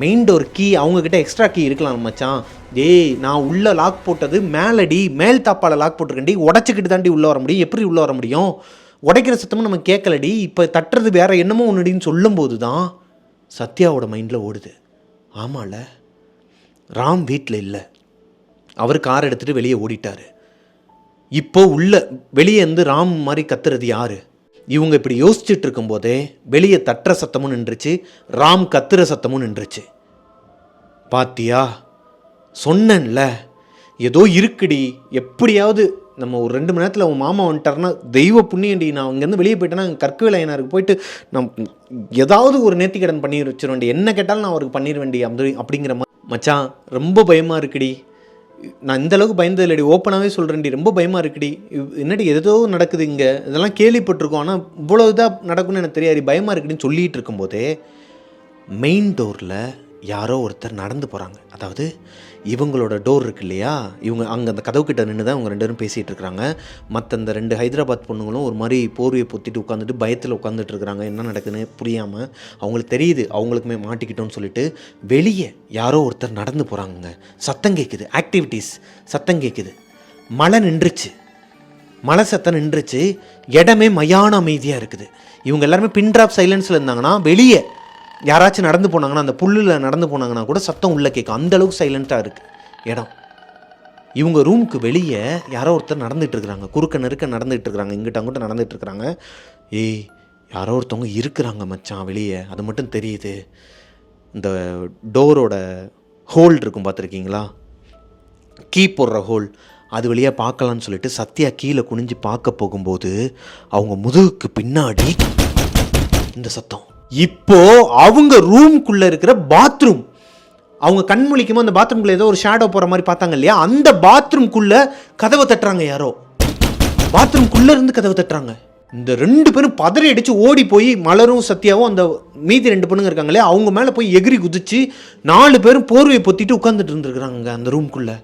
மெயின் டோர் கீ அவங்கக்கிட்ட எக்ஸ்ட்ரா கீ இருக்கலாம் மச்சான், டேய் நான் உள்ளே லாக் போட்டது மேலடி, மேல் தாப்பால் லாக் போட்டிருக்கேன்டி, உடச்சிக்கிட்டு தாண்டி உள்ளே வர முடியும், எப்படி உள்ளே வர முடியும், உடைக்கிற சத்தமும் நம்ம கேட்கலடி, இப்போ தட்டுறது வேற என்னமோ ஒன்றுடின்னு சொல்லும்போது தான் சத்யாவோட மைண்டில் ஓடுது, ஆமாம்ல ராம் வீட்டில் இல்லை, அவர் கார் எடுத்துகிட்டு வெளியே ஓடிட்டார், இப்போ உள்ள வெளியே இருந்து ராம் மாதிரி கத்துறது யாரு? இவங்க இப்படி யோசிச்சுட்டு இருக்கும்போதே வெளியே தட்டுற சத்தமும் நின்றுச்சு, ராம் கத்துற சத்தமும் நின்றுச்சு. பாத்தியா சொன்னேன்ல ஏதோ இருக்குடி, எப்படியாவது நம்ம ஒரு 2 மணி நேரத்தில் உன் மாமா வந்துட்டாருன்னா தெய்வ புண்ணியண்டி, நான் இங்கேருந்து வெளியே போயிட்டேன்னா கற்கவேலையனாருக்கு போயிட்டு ஏதாவது ஒரு நேர்த்திக்கடன் பண்ணி வச்சிருவேண்டி, என்ன கேட்டாலும் நான் அவருக்கு பண்ணிடுவேண்டி அப்படிங்கிற மாதிரி. மச்சான் ரொம்ப பயமாக இருக்குடி, நான் இந்த அளவுக்கு பயந்தது இல்லடி, ஓப்பனாகவே சொல்கிறேன்டி, ரொம்ப பயமாக இருக்குடி, என்னடி ஏதோ நடக்குது இங்கே, இதெல்லாம் கேள்விப்பட்டிருக்கோம், ஆனால் இவ்வளோ இதாக நடக்கும்னு எனக்கு தெரியாது, பயமாக இருக்குடின்னு சொல்லிகிட்டு இருக்கும்போதே மெயின் டோரில் யாரோ ஒருத்தர் நடந்து போகிறாங்க. அதாவது இவங்களோட டோர் இருக்கு இல்லையா, இவங்க அங்கே அந்த கதவு கிட்ட நின்று தான் அவங்க 2 பேரும் பேசிகிட்டு இருக்கிறாங்க. மற்ற அந்த 2 ஹைதராபாத் பொண்ணுங்களும் ஒரு மாதிரி போர்வையை பொத்திட்டு உட்காந்துட்டு பயத்தில் உட்காந்துட்டு இருக்கிறாங்க, என்ன நடக்குதுன்னு புரியாமல். அவங்களுக்கு தெரியுது அவங்களுக்குமே மாட்டிக்கிட்டோன்னு சொல்லிட்டு வெளியே யாரோ ஒருத்தர் நடந்து போகிறாங்க. சத்தம் கேட்குது, ஆக்டிவிட்டீஸ் சத்தம் கேட்குது. மழை நின்றுச்சு, மழை சத்தம் நின்றுச்சு, இடமே மயான அமைதியாக இருக்குது. இவங்க எல்லாருமே பின் ட்ராப் சைலன்ஸில் இருந்தாங்கன்னா வெளியே யாராச்சும் நடந்து போனாங்கன்னா, அந்த புல்லில் நடந்து போனாங்கன்னா கூட சத்தம் உள்ளே கேட்கும், அந்தளவுக்கு சைலண்ட்டாக இருக்குது இடம். இவங்க ரூமுக்கு வெளியே யாரோ ஒருத்தர் நடந்துகிட்டு இருக்கிறாங்க, குறுக்க நெருக்க நடந்துகிட்டு இருக்கிறாங்க, இங்கிட்ட அங்கிட்ட நடந்துகிட்டு இருக்கிறாங்க. ஏய் யாரோ ஒருத்தவங்க இருக்கிறாங்க மச்சான் வெளியே, அது மட்டும் தெரியுது. இந்த டோரோட ஹோல் இருக்கும் பார்த்துருக்கீங்களா, கீ போடுற ஹோல், அது வழியாக பார்க்கலான்னு சொல்லிட்டு சத்யா கீழே குனிஞ்சு பார்க்க போகும்போது அவங்க முதுகுக்கு பின்னாடி இந்த சத்தம். இப்போ அவங்க ரூம்குள்ளே இருக்கிற பாத்ரூம், அவங்க கண் முழிக்கும்போது அந்த பாத்ரூம்குள்ளே ஏதோ ஒரு ஷேடோ போகிற மாதிரி பார்த்தாங்க இல்லையா, அந்த பாத்ரூம்குள்ளே கதவை தட்டுறாங்க யாரோ, பாத்ரூம்குள்ளே இருந்து கதவை தட்டுறாங்க. இந்த 2 பேரும் பதறி அடித்து ஓடி போய் மலரும் சத்யாவும் அந்த மீதி 2 பொண்ணுங்க இருக்காங்க இல்லையா, அவங்க மேலே போய் எகிரி குதிச்சு 4 பேரும் போர்வையை பொத்திட்டு உட்காந்துட்டு இருந்துருக்குறாங்க அந்த ரூம்குள்ளே.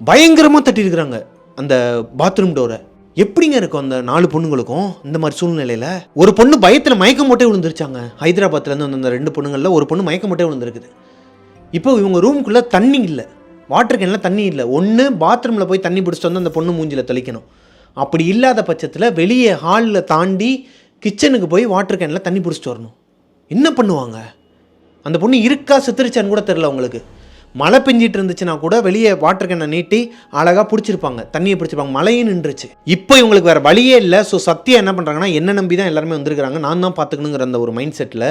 பயங்கரமாக தட்டியிருக்கிறாங்க அந்த பாத்ரூம் டோரை. எப்படிங்க இருக்கும் அந்த 4 பொண்ணுங்களுக்கும் இந்த மாதிரி சூழ்நிலையில்? ஒரு பொண்ணு பயத்தில் மயக்கம் போட்டே விழுந்துருச்சாங்க. ஹைதராபாத்லேருந்து வந்த அந்த 2 பொண்ணுங்களில் ஒரு பொண்ணு மயக்கம் போட்டே விழுந்துருக்குது. இப்போ இவங்க ரூமுக்குள்ளே தண்ணி இல்லை, வாட்டர் கேனில் தண்ணி இல்லை. ஒன்று பாத்ரூமில் போய் தண்ணி பிடிச்சிட்டு வந்து அந்த பொண்ணு மூஞ்சில் தெளிக்கணும், அப்படி இல்லாத பட்சத்தில் வெளியே ஹாலில் தாண்டி கிச்சனுக்கு போய் வாட்டர் கேனில் தண்ணி பிடிச்சிட்டு வரணும். என்ன பண்ணுவாங்க? அந்த பொண்ணு இருக்கா செத்துருச்சான்னு கூட தெரில அவங்களுக்கு. மழை பெஞ்சிட்டு இருந்துச்சுன்னா கூட வெளியே வாட்டர் கேனை நீட்டி அழகாக பிடிச்சிருப்பாங்க, தண்ணியை பிடிச்சிருப்பாங்க. மழையும் நின்றுச்சு. இப்போ இவங்களுக்கு வேறு வழியே இல்லை. ஸோ சத்யா என்ன பண்ணுறாங்கன்னா, என்ன நம்பி தான் எல்லாருமே வந்திருக்கிறாங்க, நான் தான் பார்த்துக்கணுங்கிற அந்த ஒரு மைண்ட் செட்டில்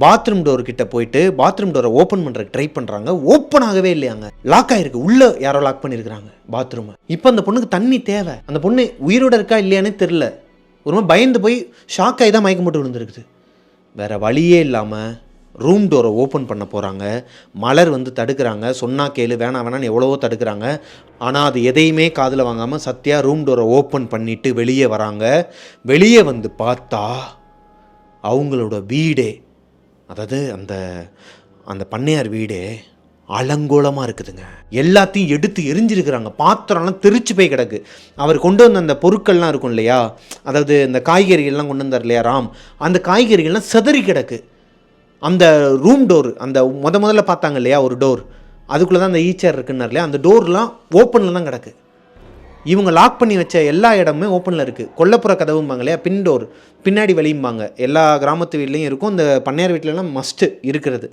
பாத்ரூம் டோர் கிட்ட போயிட்டு பாத்ரூம் டோரை ஓப்பன் பண்ணுறதுக்கு ட்ரை பண்ணுறாங்க. ஓப்பன் ஆகவே இல்லையாங்க, லாக் ஆகிருக்கு. உள்ளே யாரோ லாக் பண்ணியிருக்கிறாங்க பாத்ரூமை. இப்போ அந்த பொண்ணுக்கு தண்ணி தேவை. அந்த பொண்ணு உயிரோடு இருக்கா இல்லையானே தெரில, ஒரு மாதிரி பயந்து போய் ஷாக் ஆகி தான் மயக்கம் போட்டு விழுந்துருக்குது. வேறு வழியே இல்லாமல் ரூம் டோரை ஓப்பன் பண்ண போகிறாங்க. மலர் வந்து தடுக்கிறாங்க, சொன்னா கேளு, வேணான்னு எவ்வளவோ தடுக்கிறாங்க. ஆனால் அது எதையுமே காதில் வாங்காமல் சத்யா ரூம் டோரை ஓப்பன் பண்ணிவிட்டு வெளியே வராங்க. வெளியே வந்து பார்த்தா அவங்களோட வீடே, அதாவது அந்த அந்த பண்ணையார் வீடே அலங்கோலமாக இருக்குதுங்க. எல்லாத்தையும் எடுத்து எரிஞ்சிருக்கிறாங்க. பாத்திரம்லாம் தெரிச்சு போய் கிடக்கு. அவர் கொண்டு வந்த அந்த பொருட்கள்லாம் இருக்கும் இல்லையா, அதாவது இந்த காய்கறிகள்லாம் கொண்டு வந்தார் இல்லையா ராம், அந்த காய்கறிகள்லாம் சிதறி கிடக்கு. அந்த ரூம் டோர், அந்த முதல்ல பார்த்தாங்க இல்லையா ஒரு டோர், அதுக்குள்ளே தான் அந்த ஈச்சர் இருக்குன்னார் இல்லையா, அந்த டோர்லாம் ஓப்பனில் தான் கிடக்கு. இவங்க லாக் பண்ணி வச்ச எல்லா இடமுமே ஓப்பனில் இருக்குது. கொல்லப்புற கதவும்பாங்க இல்லையா, பின்டோர், பின்னாடி வெளியும்பாங்க. எல்லா கிராமத்து வீட்லேயும் இருக்கும், இந்த பண்ணையார் வீட்டிலலாம் மஸ்ட்டு இருக்கிறது.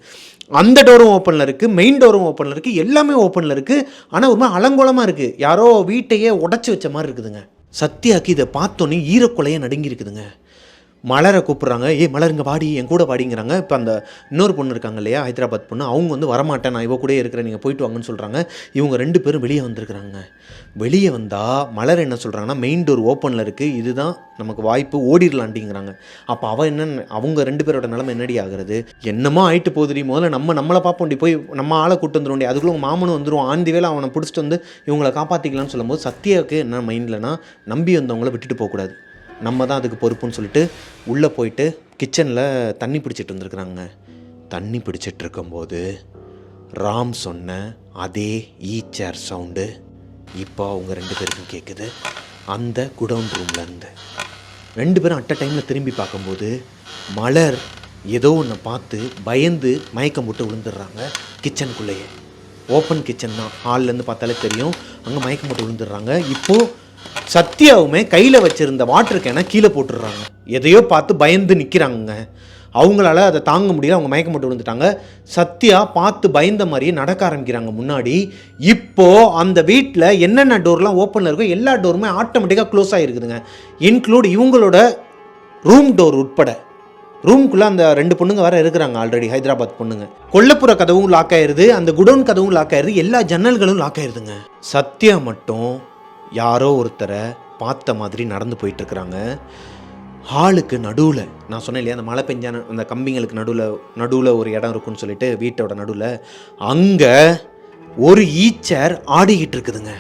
அந்த டோரும் ஓப்பனில் இருக்குது, மெயின் டோரும் ஓப்பனில் இருக்குது, எல்லாமே ஓப்பனில் இருக்குது. ஆனால் ஒரு மாதிரி அலங்கோலமாக இருக்குது, யாரோ வீட்டையே உடச்சி வச்ச மாதிரி இருக்குதுங்க. சத்யாவுக்கு இதை பார்த்தோன்னே ஈரக்குலையே நடுங்கி இருக்குதுங்க. மலரை கூப்பிட்றாங்க, மலருங்க வாடி, என் கூட வாடிங்கிறாங்க. இப்போ அந்த இன்னொரு பொண்ணு இருக்காங்க இல்லையா, ஹைதராபாத் பொண்ணு, அவங்க வந்து வரமாட்டேன், நான் இவ கூட இருக்கிறேன், நீங்கள் போயிட்டு வாங்கன்னு சொல்கிறாங்க. இவங்க 2 பேரும் வெளியே வந்திருக்கிறாங்க. வெளியே வந்தால் மலர் என்ன சொல்கிறாங்கன்னா, மெயின் டோர் ஓப்பனில் இருக்குது, இதுதான் நமக்கு வாய்ப்பு, ஓடிடலாண்டிங்கிறாங்க. அப்போ அவங்க 2 பேரோட நிலைமை என்னடி ஆகிறது? என்னமோ ஆயிட்டு போகுதுடி, முதல்ல நம்மளை பார்ப்போண்டி, போய் நம்ம ஆளை கூட்டு வந்துடுவோண்டி, அதுக்குள்ளே உங்கள் மாமனும் வந்துடுவோம், ஆந்தி வேலை அவனை பிடிச்சிட்டு வந்து இவங்களை காப்பாற்றிக்கலான்னு சொல்லும்போது சத்யாவுக்கு என்ன மைண்ட்லனா, நம்பி வந்தவங்கள விட்டுட்டு போகக்கூடாது, நம்ம தான் அதுக்கு பொறுப்புன்னு சொல்லிட்டு உள்ளே போயிட்டு கிச்சனில் தண்ணி பிடிச்சிட்டு வந்துருக்குறாங்க. தண்ணி பிடிச்சிட்டு இருக்கும்போது ராம் சொன்ன அதே ஈச்சேர் சவுண்டு இப்போ அவங்க 2 பேருக்கும் கேட்குது. அந்த குடவுன் ரூம்லேருந்து 2 பேரும் அட்ட டைமில் திரும்பி பார்க்கும்போது மலர் ஏதோ ஒன்று பார்த்து பயந்து மயக்கம் போட்டு விழுந்துடுறாங்க. கிச்சனுக்குள்ளேயே, ஓப்பன் கிச்சன் தான், ஹால்லேருந்து பார்த்தாலே தெரியும், அங்கே மயக்கம் போட்டு விழுந்துடுறாங்க. இப்போது சத்யாவுமே கையில் வச்சுருந்த வாட்டர் கேனை கீழே போட்டுடுறாங்க. எதையோ பார்த்து பயந்து நிற்கிறாங்க. அவங்களால அதை தாங்க முடியல, அவங்க மயக்கம் போட்டு விழுந்துட்டாங்க. சத்யா பார்த்து பயந்த மாதிரியே நடக்க ஆரம்பிக்கிறாங்க முன்னாடி. இப்போது அந்த வீட்டில் என்னென்ன டோர்லாம் ஓப்பனில் இருக்கோ எல்லா டோருமே ஆட்டோமேட்டிக்காக க்ளோஸ் ஆகிருக்குதுங்க. இன்க்ளூட் இவங்களோட ரூம் டோர் உட்பட. ரூம்குள்ளே அந்த 2 பொண்ணுங்க வேறு இருக்கிறாங்க ஆல்ரெடி, ஹைதராபாத் பொண்ணுங்க. கொல்லப்புற கதவும் லாக் ஆயிடுது, அந்த குடோன் கதவும் லாக் ஆயிடுது, எல்லா ஜன்னல்களும் லாக் ஆயிடுதுங்க. சத்யா மட்டும் யாரோ ஒருத்தரை பார்த்த மாதிரி நடந்து போயிட்டுருக்குறாங்க. ஹாலுக்கு நடுவில், நான் சொன்னேன் இல்லையா, அந்த மழை பெஞ்சான அந்த கம்பிங்களுக்கு நடுவில் ஒரு இடம் இருக்குன்னு சொல்லிட்டு, வீட்டோட நடுவில் அங்கே ஒரு ஈச்சர் ஆடிக்கிட்டு இருக்குதுங்க.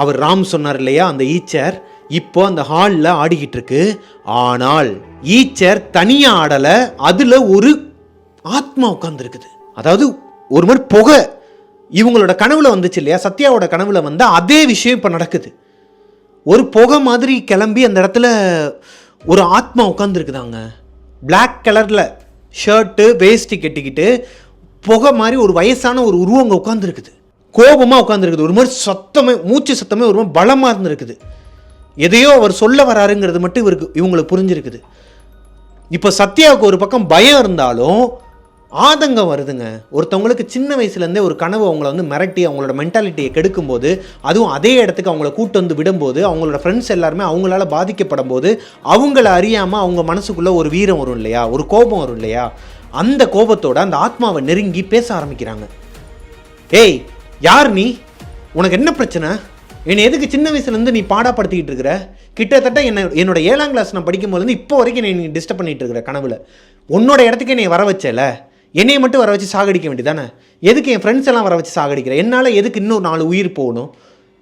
அவர் ராம் சொன்னார் இல்லையா, அந்த ஈச்சர் இப்போ அந்த ஹாலில் ஆடிக்கிட்டு இருக்கு. ஆனால் ஈச்சர் தனியாக ஆடலை, அதில் ஒரு ஆத்மா உட்காந்துருக்குது. அதாவது ஒரு மாதிரி புகை இவங்களோட கனவுல வந்துச்சு இல்லையா, சத்யாவோட கனவுல வந்து அதே விஷயம் இப்போ நடக்குது. ஒரு புகை மாதிரி கிளம்பி அந்த இடத்துல ஒரு ஆத்மா உட்காந்துருக்குதாங்க. பிளாக் கலரில் ஷர்ட்டு வேஸ்டி கட்டிக்கிட்டு புகை மாதிரி ஒரு வயசான ஒரு உருவங்க உட்காந்துருக்குது. கோபமாக உட்காந்துருக்குது. ஒரு மாதிரி சத்தமே, மூச்சு சத்தமே ஒரு மாதிரி பலமாக இருந்துருக்குது. எதையோ அவர் சொல்ல வராருங்கிறது மட்டும் இவங்களுக்கு புரிஞ்சிருக்குது. இப்போ சத்யாவுக்கு ஒரு பக்கம் பயம் இருந்தாலும் ஆதங்கம் வருதுங்க. ஒருத்தவங்களுக்கு சின்ன வயசுலேருந்தே ஒரு கனவு அவங்கள வந்து மிரட்டி அவங்களோட மென்டாலிட்டியை கெடுக்கும்போது, அதுவும் அதே இடத்துக்கு அவங்கள கூட்டு வந்து விடும்போது, அவங்களோட ஃப்ரெண்ட்ஸ் எல்லாருமே அவங்களால பாதிக்கப்படும் போது அவங்கள அறியாமல் அவங்க மனசுக்குள்ளே ஒரு வீரம் வரும் இல்லையா, ஒரு கோபம் வரும் இல்லையா, அந்த கோபத்தோட அந்த ஆத்மாவை நெருங்கி பேச ஆரம்பிக்கிறாங்க. ஏய், யார் நீ? உனக்கு என்ன பிரச்சனை? என்னை எதுக்கு சின்ன வயசுலேருந்து நீ பாடாப்படுத்திக்கிட்டு இருக்கிற? கிட்டத்தட்ட என்னோட 7ஆம் கிளாஸ் நான் படிக்கும் போதுலேருந்து இப்போ வரைக்கும் நீ டிஸ்டர்ப் பண்ணிகிட்டு இருக்கிற கனவுல. உன்னோட இடத்துக்கு என்னை வர வச்சல, என்னையை மட்டும் வர வச்சு சாகடிக்க வேண்டியதானே? எதுக்கு என் ஃப்ரெண்ட்ஸ் எல்லாம் வர வச்சு சாகடிக்கிற? என்னால் எதுக்கு இன்னும் 4 உயிர் போகணும்?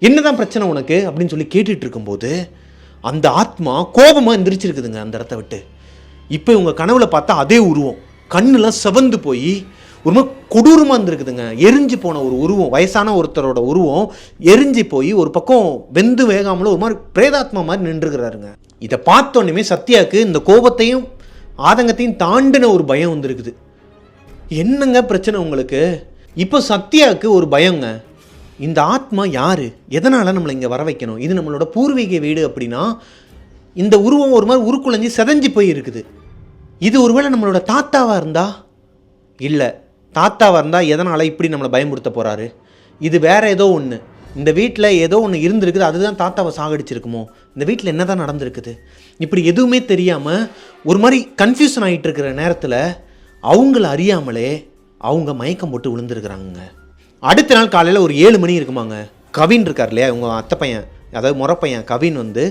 என்னதான் பிரச்சனை உனக்கு அப்படின்னு சொல்லி கேட்டுட்டு இருக்கும்போது அந்த ஆத்மா கோபமாக எந்திரிச்சிருக்குதுங்க அந்த இடத்த விட்டு. இப்போ இவங்க கனவுல பார்த்தா அதே உருவம், கண்ணுலாம் செவந்து போய் ஒரு மாதிரி கொடூரமாக இருந்திருக்குதுங்க. எரிஞ்சு போன ஒரு உருவம், வயசான ஒருத்தரோட உருவம் எரிஞ்சு போய் ஒரு பக்கம் வெந்து வேகாமல ஒரு மாதிரி பிரேதாத்மா மாதிரி நின்றுக்கிறாருங்க. இதை பார்த்தோன்னே சத்யாவுக்கு இந்த கோபத்தையும் ஆதங்கத்தையும் தாண்டின ஒரு பயம் வந்துருக்குது. என்னங்க பிரச்சனை உங்களுக்கு? இப்போ சத்யாவுக்கு ஒரு பயங்க, இந்த ஆத்மா யார், எதனால் நம்மளை இங்கே வர வைக்கணும்? இது நம்மளோட பூர்வீக வீடு அப்படின்னா இந்த உருவம் ஒரு மாதிரி உருக்குலைஞ்சி செதஞ்சு போய் இருக்குது. இது ஒருவேளை நம்மளோட தாத்தாவாக இருந்தா? இல்லை, தாத்தாவாக இருந்தால் எதனால் இப்படி நம்மளை பயமுறுத்த போகிறாரு? இது வேறு ஏதோ ஒன்று, இந்த வீட்டில் ஏதோ ஒன்று இருந்திருக்குது, அதுதான் தாத்தாவை சாகடிச்சிருக்குமோ? இந்த வீட்டில் என்ன தான் நடந்திருக்குது? இப்படி எதுவுமே தெரியாமல் ஒரு மாதிரி கன்ஃபியூஷன் ஆகிட்டு இருக்கிற நேரத்தில் அவங்கள அறியாமலே அவங்க மயக்கம் போட்டு விழுந்துருக்குறாங்க. அடுத்த நாள் காலையில் ஒரு 7 மணி இருக்குமாங்க. கவின் இருக்கார் இல்லையா, இவங்க அத்தை பையன், அதாவது முறப்பையன் கவின் வந்து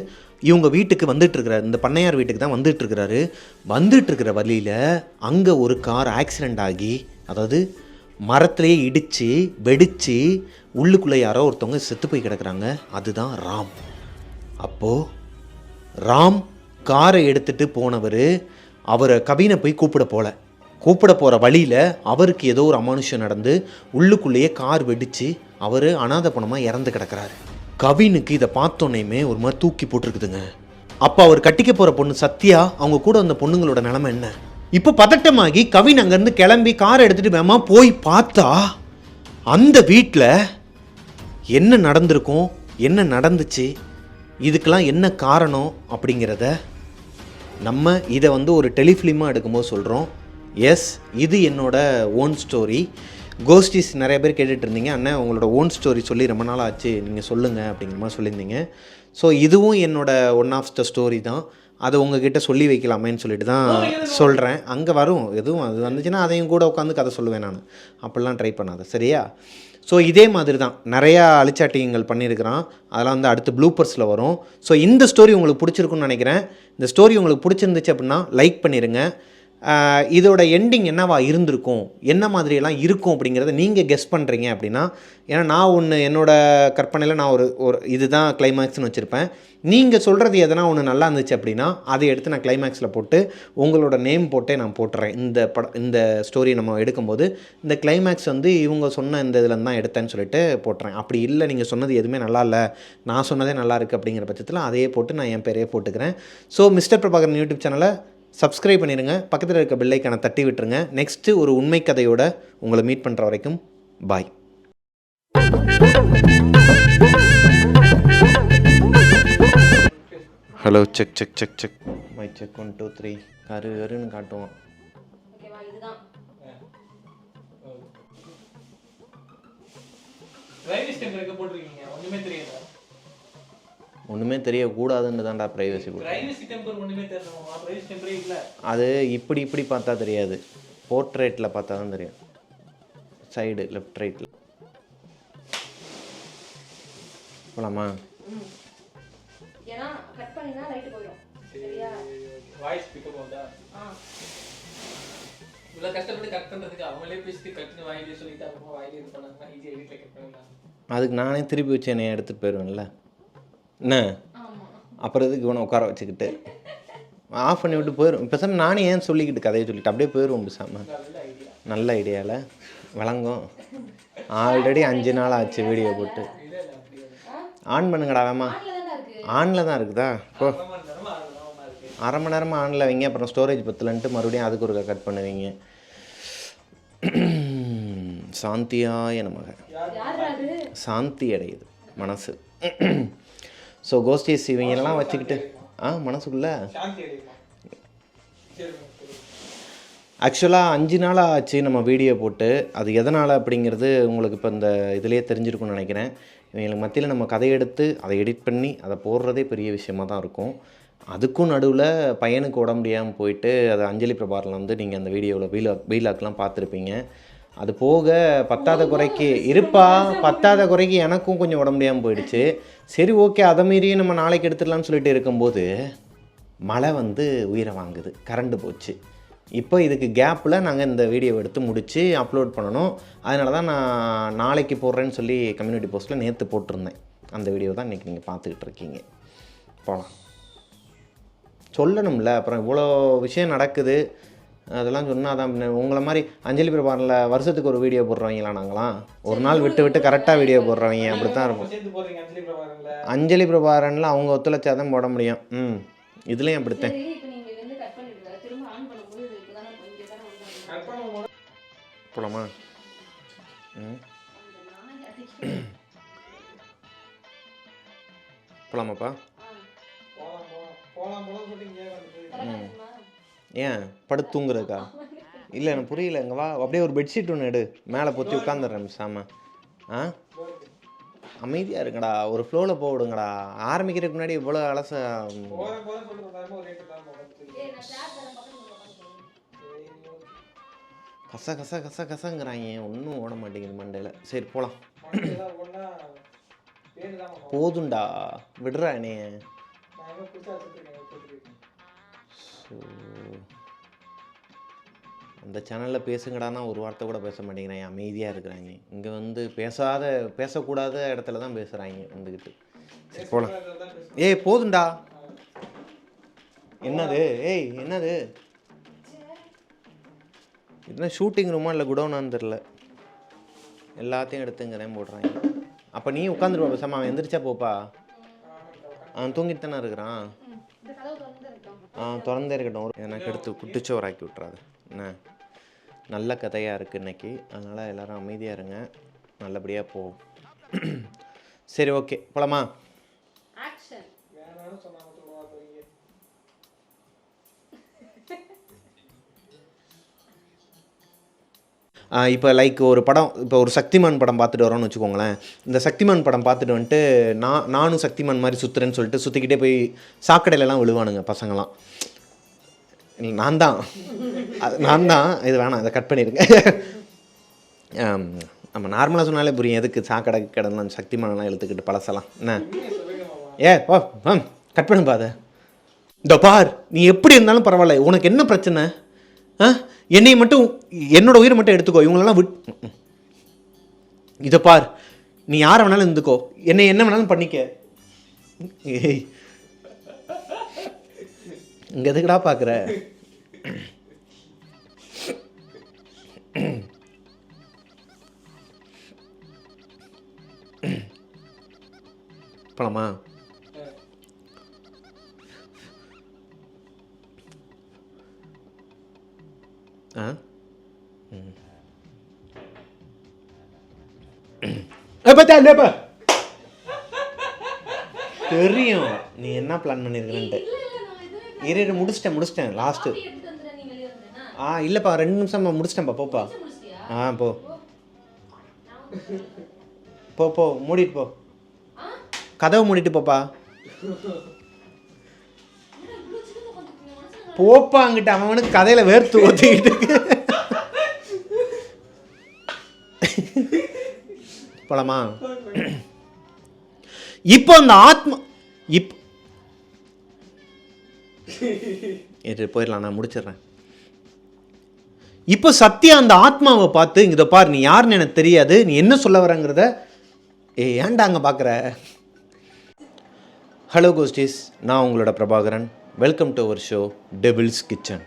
இவங்க வீட்டுக்கு வந்துட்டுருக்கிறார், இந்த பண்ணையார் வீட்டுக்கு தான் வந்துட்டுருக்கிறாரு. வந்துட்டுருக்கிற வழியில் அங்கே ஒரு கார் ஆக்சிடெண்ட் ஆகி, அதாவது மரத்துலேயே இடித்து வெடித்து உள்ளுக்குள்ளே யாரோ ஒருத்தவங்க செத்து போய் கிடக்குறாங்க. அதுதான் ராம். அப்போது ராம் காரை எடுத்துகிட்டு போனவர் அவரை கவினை போய் கூப்பிட போகிற வழியில் அவருக்கு ஏதோ ஒரு அமானுஷம் நடந்து உள்ளுக்குள்ளேயே கார் வெடித்து அவர் அனாதை பணமாக இறந்து கிடக்கிறாரு. கவினுக்கு இதை பார்த்தோன்னே ஒரு மாதிரி தூக்கி போட்டிருக்குதுங்க. அப்போ அவர் கட்டிக்க போகிற பொண்ணு சத்யா, அவங்க கூட வந்த பொண்ணுங்களோட நிலைமை என்ன? இப்போ பதட்டமாகி கவின் அங்கேருந்து கிளம்பி காரை எடுத்துகிட்டு வேகமாக போய் பார்த்தா அந்த வீட்டில் என்ன நடந்திருக்கும், என்ன நடந்துச்சு, இதுக்கெல்லாம் என்ன காரணம் அப்படிங்கிறத நம்ம இதை வந்து ஒரு டெலிஃபிலிமாக எடுக்கும்போது சொல்கிறோம். எஸ், இது என்னோட ஓன் ஸ்டோரி. கோஸ்டிஸ் நிறைய பேர் கேட்டுட்டு இருந்தீங்க, அண்ணன் உங்களோட ஓன் ஸ்டோரி சொல்லி ரொம்ப நாள் ஆச்சு, நீங்கள் சொல்லுங்கள் அப்படிங்கிற மாதிரி சொல்லியிருந்தீங்க. ஸோ இதுவும் என்னோட ஒன் ஆஃப் த ஸ்டோரி தான். அதை உங்ககிட்ட சொல்லி வைக்கலாமேன்னு சொல்லிட்டு தான் சொல்கிறேன். அங்கே வரும் எதுவும், அது வந்துச்சுன்னா அதையும் கூட உட்காந்து கதை சொல்லுவேன் நான். அப்படிலாம் ட்ரை பண்ணாத, சரியா? ஸோ இதே மாதிரி தான் நிறையா அழிச்சாட்டியங்கள் பண்ணியிருக்கிறான். அதெல்லாம் வந்து அடுத்து ப்ளூப்பர்ஸில் வரும். ஸோ இந்த ஸ்டோரி உங்களுக்கு பிடிச்சிருக்குன்னு நினைக்கிறேன். இந்த ஸ்டோரி உங்களுக்கு பிடிச்சிருந்துச்சு அப்படின்னா லைக் பண்ணிடுங்க. இதோட எண்டிங் என்னவா இருந்திருக்கும், என்ன மாதிரியெல்லாம் இருக்கும் அப்படிங்கிறத நீங்கள் கெஸ் பண்ணுறீங்க அப்படின்னா, ஏன்னா நான் ஒன்று என்னோடய கற்பனையில் நான் ஒரு இதுதான் கிளைமேக்ஸ்னு வச்சுருப்பேன். நீங்கள் சொல்கிறது எதனா ஒன்று நல்லா இருந்துச்சு அப்படின்னா அதை எடுத்து நான் கிளைமேக்ஸில் போட்டு உங்களோட நேம் போட்டே நான் போட்டுறேன். இந்த ஸ்டோரி நம்ம எடுக்கும்போது இந்த கிளைமேக்ஸ் வந்து இவங்க சொன்ன இந்த இதில் தான் எடுத்தேன்னு சொல்லிட்டு போட்டுறேன். அப்படி இல்லை, நீங்கள் சொன்னது எதுவுமே நல்லா இல்லை, நான் சொன்னதே நல்லா இருக்குது அப்படிங்கிற பட்சத்தில் அதையே போட்டு நான் என் பேரையே போட்டுக்கிறேன். ஸோ மிஸ்டர் பிரபாகரன் யூடியூப் சேனலை சப்ஸ்கிரைப் பண்ணிடுங்க, பக்கத்தில் இருக்க பெல் ஐக்கானை தட்டி விட்டுருங்க. நெக்ஸ்ட்டு ஒரு உண்மை கதையோட உங்களை மீட் பண்ணுற வரைக்கும் bye. Hello, check check check check my check 1 2 3 கருன்னு காட்டுவோம். ஒன்றுமே தெரியக்கூடாதுன்னு தான்டா ப்ரைவசி அது இப்படி பார்த்தா தெரியாது, போர்ட்ரேட்டில் பார்த்தா தான் தெரியும். சைடு லெஃப்ட் ரைட்டில் போகலாமா? அதுக்கு நானே திருப்பி வச்சு என்னை எடுத்துகிட்டு போயிடுவேன்ல என்ன, அப்புறம் இதுக்கு இவனை உட்கார வச்சுக்கிட்டு ஆஃப் பண்ணி விட்டு போயிடும். பேசாமல் நானே ஏன் சொல்லிக்கிட்டு கதையை சொல்லிட்டு அப்படியே போயிடுவோம் பேசாமல். நல்ல ஐடியாவில் விளங்கும். ஆல்ரெடி 5 நாள் ஆச்சு வீடியோ போட்டு. ஆன் பண்ணுங்கடா வேமா. ஆனில் தான் இருக்குதா? இப்போ அரை மணி நேரமாக ஆனில் வைங்க, அப்புறம் ஸ்டோரேஜ் பத்தலன்ட்டு மறுபடியும் அதுக்கு ஒரு கட் பண்ணுவீங்க. சாந்தியாய நமக. சாந்தி அடையுது மனசு. ஸோ கோஸ்டிஸ் இவங்களெல்லாம் வச்சுக்கிட்டு மனசுக்குள்ளே ஆக்சுவலாக 5 நாளாக ஆச்சு நம்ம வீடியோ போட்டு. அது எதனால் அப்படிங்கிறது உங்களுக்கு இப்போ இந்த இதிலே தெரிஞ்சிருக்குன்னு நினைக்கிறேன். இவங்களுக்கு மத்தியில் நம்ம கதை எடுத்து அதை எடிட் பண்ணி அதை போடுறதே பெரிய விஷயமாக தான் இருக்கும். அதுக்கும் நடுவில் பையனுக்கு உடம்பு முடியாமல் போயிட்டு அது அஞ்சலி பிரபாரில் வந்து நீங்கள் அந்த வீடியோவில் வீலாக்லாம் பார்த்துருப்பீங்க. அது போக பத்தாத குறைக்கு எனக்கும் கொஞ்சம் உடம்பு முடியாமல் போயிடுச்சு. சரி ஓகே, அதை மீறியும் நம்ம நாளைக்கு எடுத்துடலான்னு சொல்லிட்டு இருக்கும்போது மழை வந்து உயிரை வாங்குது, கரண்டு போச்சு. இப்போ இதுக்கு கேப்பில் நாங்கள் இந்த வீடியோவை எடுத்து முடித்து அப்லோட் பண்ணணும். அதனால தான் நான் நாளைக்கு போடுறேன்னு சொல்லி கம்யூனிட்டி போஸ்ட்டில் நேற்று போட்டிருந்தேன். அந்த வீடியோ தான் இன்றைக்கி நீங்கள் பார்த்துக்கிட்டு இருக்கீங்க. போகலாம், சொல்லணும்ல, அப்புறம் இவ்வளோ விஷயம் நடக்குது, அதெல்லாம் சொன்னால் தான். உங்களை மாதிரி அஞ்சலி பிரபாரில் வருஷத்துக்கு ஒரு வீடியோ போடுறவங்களா நாங்களாம்? ஒரு நாள் விட்டு கரெக்டாக வீடியோ போடுறவங்க அப்படி தான் இருக்கும். அஞ்சலி பிரபாரனில் அவங்க ஒத்துழைச்சாதான் போட முடியும். இதுலேயும் அப்படித்தான். போலாமா? போலாமாப்பா? ஏன் படுத்து தூங்குறதுக்கா? இல்லை எனக்கு புரியல. இங்கே வா, அப்படியே ஒரு பெட்ஷீட் ஒன்று எடு, மேலே பொத்தி உட்காந்துடுறேன் சாம. அமைதியாக இருக்குங்கடா, ஒரு ஃப்ளோவில் போவிடுங்கடா. ஆரம்பிக்கிறதுக்கு முன்னாடி இவ்வளோ அலச கச கச கச கசங்கிறாங்க, ஒன்றும் ஓட மாட்டேங்குது மண்டையில். சரி போகலாம். போதுண்டா, விடுறா என்னைய. ஸோ அந்த சேனலில் பேசுங்கடானா ஒரு வார்த்தை கூட பேச மாட்டேங்கிறாங்க, அமைதியாக இருக்கிறாங்க. இங்கே வந்து பேசக்கூடாத இடத்துல தான் பேசுகிறாங்க வந்துக்கிட்டு. சரி போகலாம். ஏய் போதுண்டா. என்னது? ஏய் என்னது? இதுனா ஷூட்டிங் ரூமா இல்லை குடோனான்னு தெரில. எல்லாத்தையும் எடுத்து இங்கே தான் போடுறாங்க. அப்போ நீ உட்காந்துருப்பா பேசாமல், அவன் எந்திரிச்சா போப்பா. அவன் தூங்கிட்டு தானே இருக்கிறான். திறந்தே இருக்கட்டும். எனக்கு எடுத்து குட்டிச்சோறாக்கி விட்றாது என்ன. நல்ல கதையாக இருக்குது இன்றைக்கி, அதனால் எல்லோரும் அமைதியாக இருங்க, நல்லபடியாக போ. சரி ஓகே போலாமா? ஆக்ஷன். இப்போ லைக் ஒரு படம், இப்போ ஒரு சக்திமான் படம் பார்த்துட்டு வரோன்னு வச்சுக்கோங்களேன். இந்த சக்திமான் படம் பார்த்துட்டு வந்துட்டு நானும் சக்திமான் மாதிரி சுற்றுறேன்னு சொல்லிட்டு சுற்றிக்கிட்டே போய் சாக்கடையிலலாம் விழுவானுங்க பசங்களாம். நான் தான் இது வேணாம், இதை கட் பண்ணிடுங்க. நம்ம நார்மலாக சொன்னாலே புரியும் எதுக்கு சாக்கடை கடலாம் சக்திமானெலாம் இழுத்துக்கிட்டு பழசலாம் என்ன. ஓ கட் பண்ணுப்பா அதை. இந்த பார், நீ எப்படி இருந்தாலும் பரவாயில்ல, உனக்கு என்ன பிரச்சனை? என்னை மட்டும், என்னோட உயிரை மட்டும் எடுத்துக்கோ, இவங்களெல்லாம் இதை பார், நீ யாரை வேணாலும் இருந்துக்கோ, என்னை என்ன வேணாலும் பண்ணிக்க. ஏய் இங்கே எதுக்குடா பார்க்குற? போலாமா? தெரியும் நீ என்ன பிளான் பண்ணியிருக்கிறேன்ட்டு. இரு முடிச்சிட்டேன் லாஸ்ட்டு. இல்லைப்பா 2 நிமிஷம் முடிச்சிட்டேன்ப்பா, போப்பா. போ மூடிட்டு போ, கதவை மூடிட்டு போப்பா. போப்பா அங்கிட்ட, அவனுக்கு கதையில வேர்த்து ஊத்திக்கிட்டு. போலாமா? இப்போ அந்த ஆத்மா போயிடலாம், நான் முடிச்சிடுறேன். இப்போ சத்யா அந்த ஆத்மாவை பார்த்து, இதை பார், நீ யாருன்னு எனக்கு தெரியாது, நீ என்ன சொல்ல வரங்கிறத ஏன்டா அங்கே பார்க்குற. ஹலோ கோஸ்டிஸ், நான் உங்களோட Prabhakaran. Welcome to our show டெபிள்ஸ் கிச்சன்.